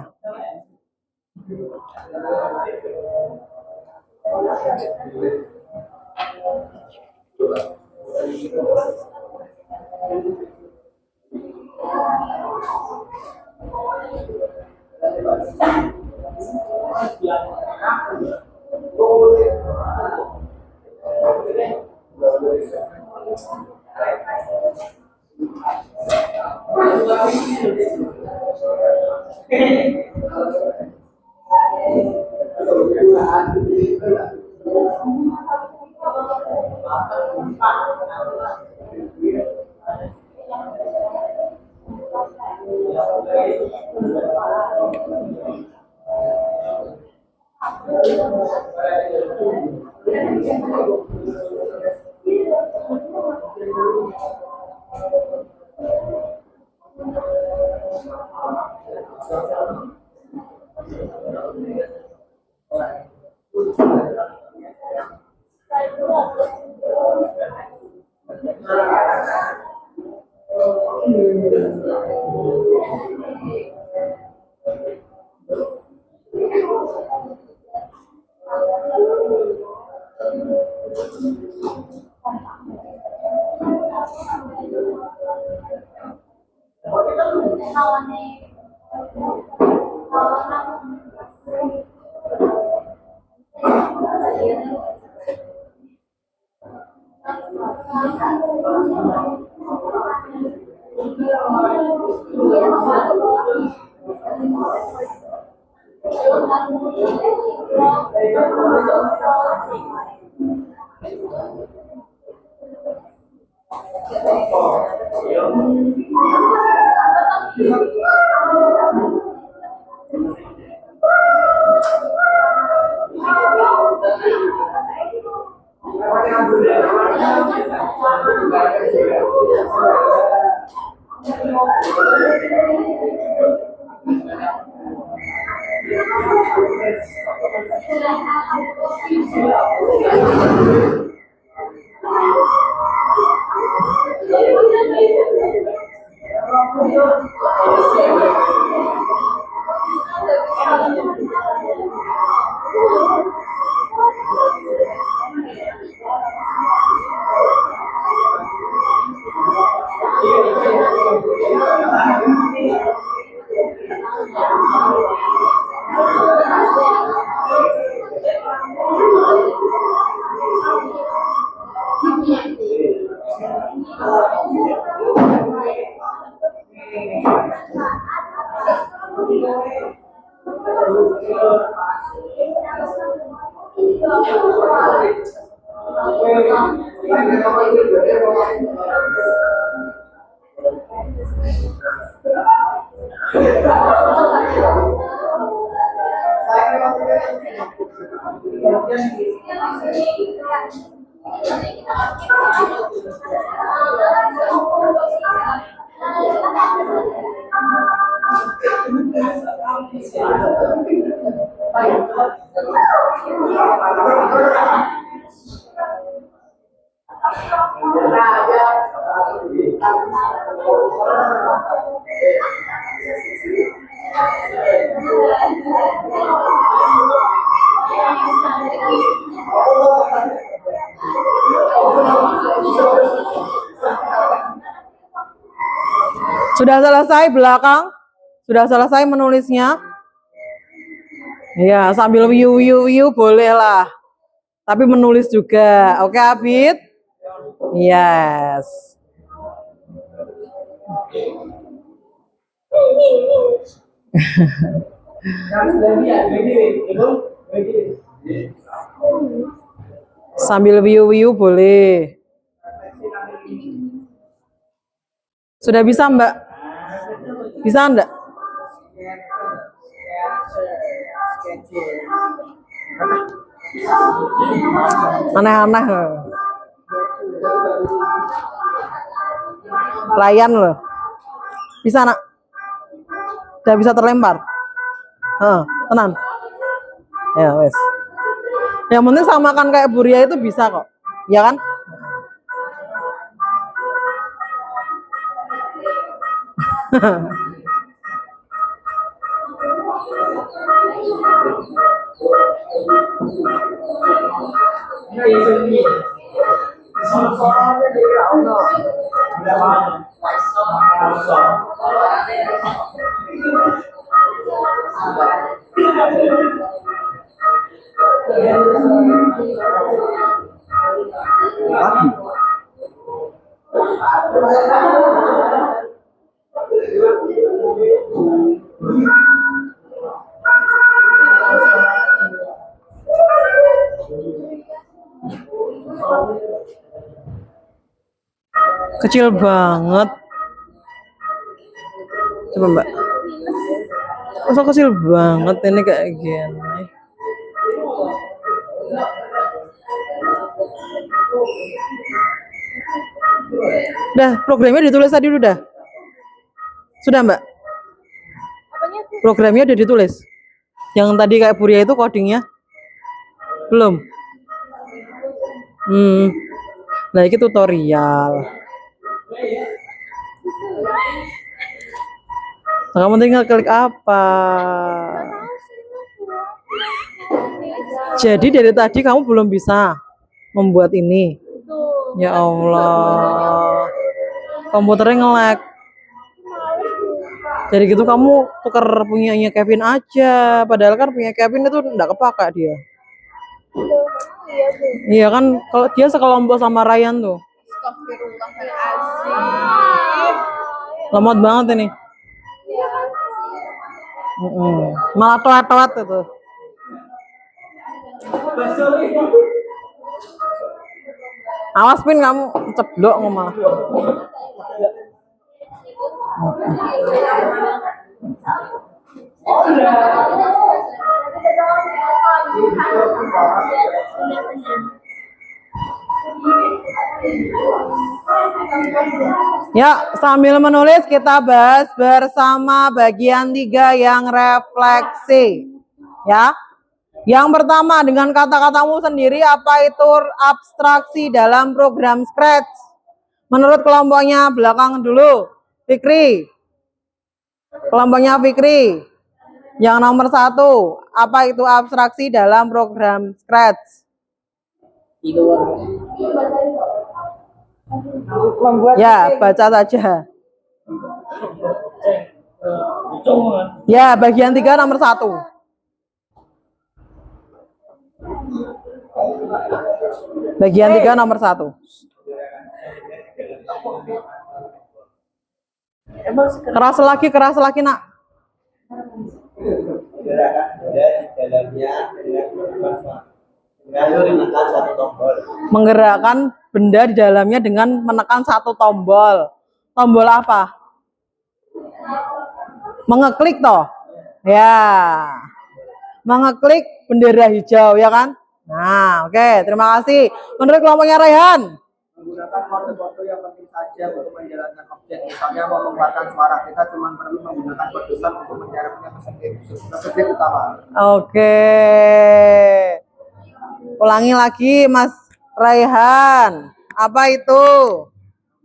Sudah selesai belakang? Sudah selesai menulisnya? Ya, sambil wiu boleh lah. Tapi menulis juga. Oke, Abid? Yes. Sambil wiu boleh. Sudah bisa, Mbak? Bisa enggak? Aneh-aneh. Layan loh. Bisa nak? Udah bisa terlempar. Tenang. Ya wes. Yang penting samakan kayak Buria itu bisa kok. Ya kan? Kecil banget. Coba Mbak. Masa kecil banget ini kayak gini. Udah, programnya ditulis tadi udah. Sudah Mbak? Apanya tuh? Programnya udah ditulis. Yang tadi kayak Buria itu codingnya belum. Nah, ini tutorial. Nah, kamu tinggal klik apa? Jadi dari tadi kamu belum bisa membuat ini. Tuh. Ya Allah. Komputernya nge-lag. Jadi gitu kamu tuker punyanya Kevin aja. Padahal kan punya Kevin itu enggak kepake dia. Iya tuh. Iya kan kalau dia sekelompok sama Ryan tuh. Astagfirullahaladzim. Lemot banget ini. Malah toat-toat itu. Awas Pin kamu ceblok malah. Ya, sambil menulis kita bahas bersama bagian 3 yang refleksi. Ya. Yang pertama, dengan kata-katamu sendiri, apa itu abstraksi dalam program Scratch? Menurut kelompoknya belakang dulu. Fikri. Kelompoknya Fikri. Yang nomor 1, apa itu abstraksi dalam program Scratch? Ya, baca saja. Ya, bagian 3 nomor 1. Bagian 3 nomor 1. Keras lagi nak. Menggerakkan benda di dalamnya dengan menekan satu tombol. Tombol apa? Mengeklik toh. Ya. Mengeklik bendera hijau ya kan? Nah, oke, terima kasih. Menurut kelompoknya Rayhan, Menggunakan kode-kode yang penting saja untuk menjalankan objek. Misalnya mau mengeluarkan suara, kita cuma perlu menggunakan kode sound untuk menyerapnya ke script utama. Oke. Ulangi lagi Mas Rayhan. Apa itu?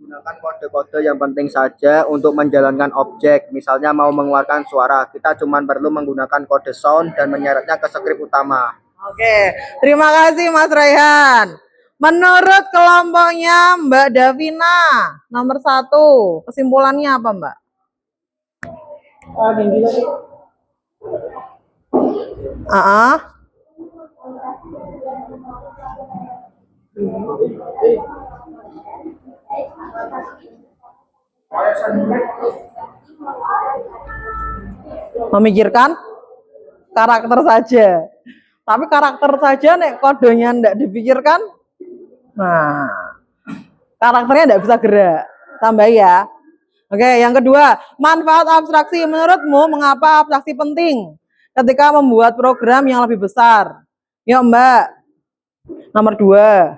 Menggunakan kode-kode yang penting saja untuk menjalankan objek. Misalnya mau mengeluarkan suara, kita cuma perlu menggunakan kode sound dan menyeretnya ke script utama. Oke, terima kasih Mas Rayhan. Menurut kelompoknya Mbak Davina, nomor 1, kesimpulannya apa Mbak? Memikirkan karakter saja. Tapi karakter saja nek kodenya ndak dipikirkan, nah karakternya ndak bisa gerak. Tambah ya. Oke, yang kedua, manfaat abstraksi. Menurutmu mengapa abstraksi penting ketika membuat program yang lebih besar? Yuk Mbak. Nomor 2.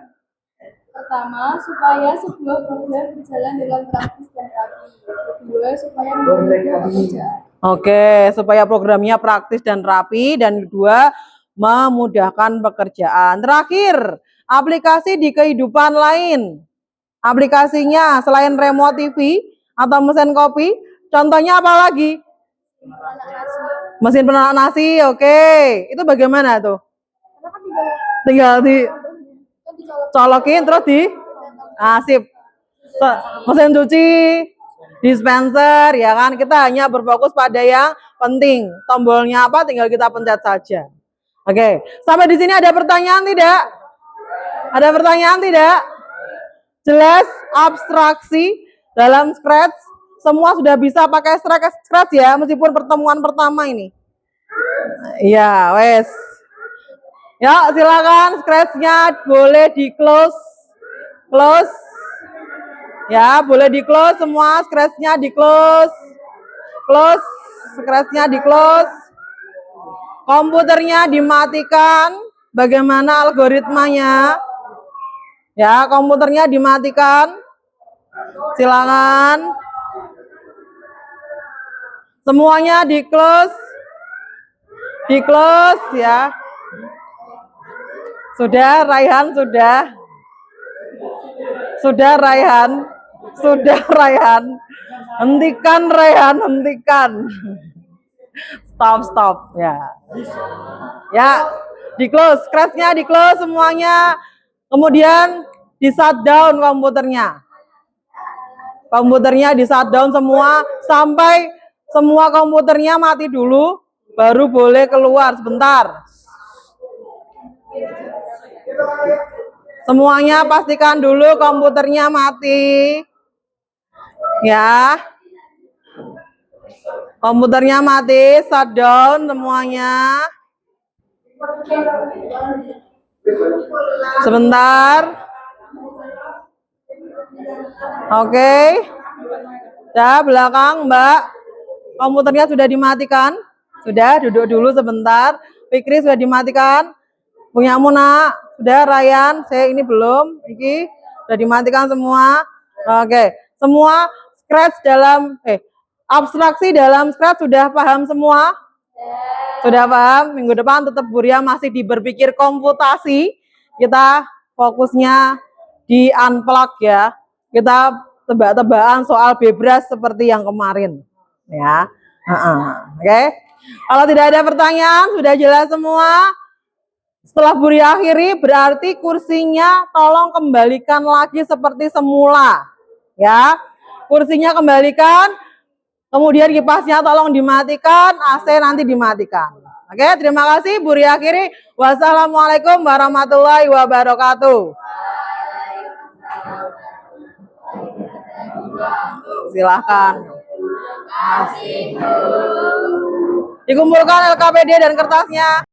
Pertama, supaya sebuah program berjalan dengan praktis dan rapi. Kedua, supaya memudahkan pekerjaan. Oke, supaya programnya praktis dan rapi. Dan kedua, memudahkan pekerjaan. Terakhir, aplikasi di kehidupan lain. Aplikasinya selain remote TV atau mesin kopi, contohnya apa lagi? Mesin penanak nasi, oke. Itu bagaimana tuh? Tinggal dicolokin terus di sip. Mesin cuci, dispenser, ya kan? Kita hanya berfokus pada yang penting. Tombolnya apa tinggal kita pencet saja. Oke, sampai di sini ada pertanyaan tidak? Ada pertanyaan tidak? Jelas abstraksi dalam Scratch semua sudah bisa pakai Scratch ya, meskipun pertemuan pertama ini. Iya, wes. Ya, silakan Scratch-nya boleh di close. Close. Ya, boleh di close semua, Scratch-nya di close. Close, Scratch-nya di close. Komputernya dimatikan. Bagaimana algoritmanya? Ya, komputernya dimatikan. Silakan. Semuanya di close. Di close ya. Sudah, Raihan sudah. Sudah, Raihan. Sudah, Raihan. Hentikan, Raihan, hentikan. Stop ya. Ya, di close, Scratch-nya di close semuanya. Kemudian di shutdown komputernya. Komputernya di shutdown semua sampai semua komputernya mati dulu, baru boleh keluar sebentar. Semuanya pastikan dulu komputernya mati. Ya. Komputernya mati, shutdown semuanya. Sebentar. Oke. Ya, belakang, Mbak. Komputernya sudah dimatikan? Sudah, duduk dulu sebentar. Fikri sudah dimatikan? Punyamu, Nak? Sudah, Ryan? Saya ini belum. Iki sudah dimatikan semua. Oke. Semua Scratch dalam abstraksi dalam Scratch sudah paham semua? Sudah paham? Minggu depan tetap Buria masih di berpikir komputasi. Kita fokusnya di unplug ya. Kita tebak-tebakan soal bebras seperti yang kemarin. Ya. Oke. Kalau tidak ada pertanyaan, sudah jelas semua. Setelah Buria akhiri, berarti kursinya tolong kembalikan lagi seperti semula. Ya. Kursinya kembalikan. Kemudian kipasnya tolong dimatikan, AC nanti dimatikan. Oke, terima kasih. Buria akhiri. Wassalamualaikum warahmatullahi wabarakatuh. Silahkan. Dikumpulkan LKPD dan kertasnya.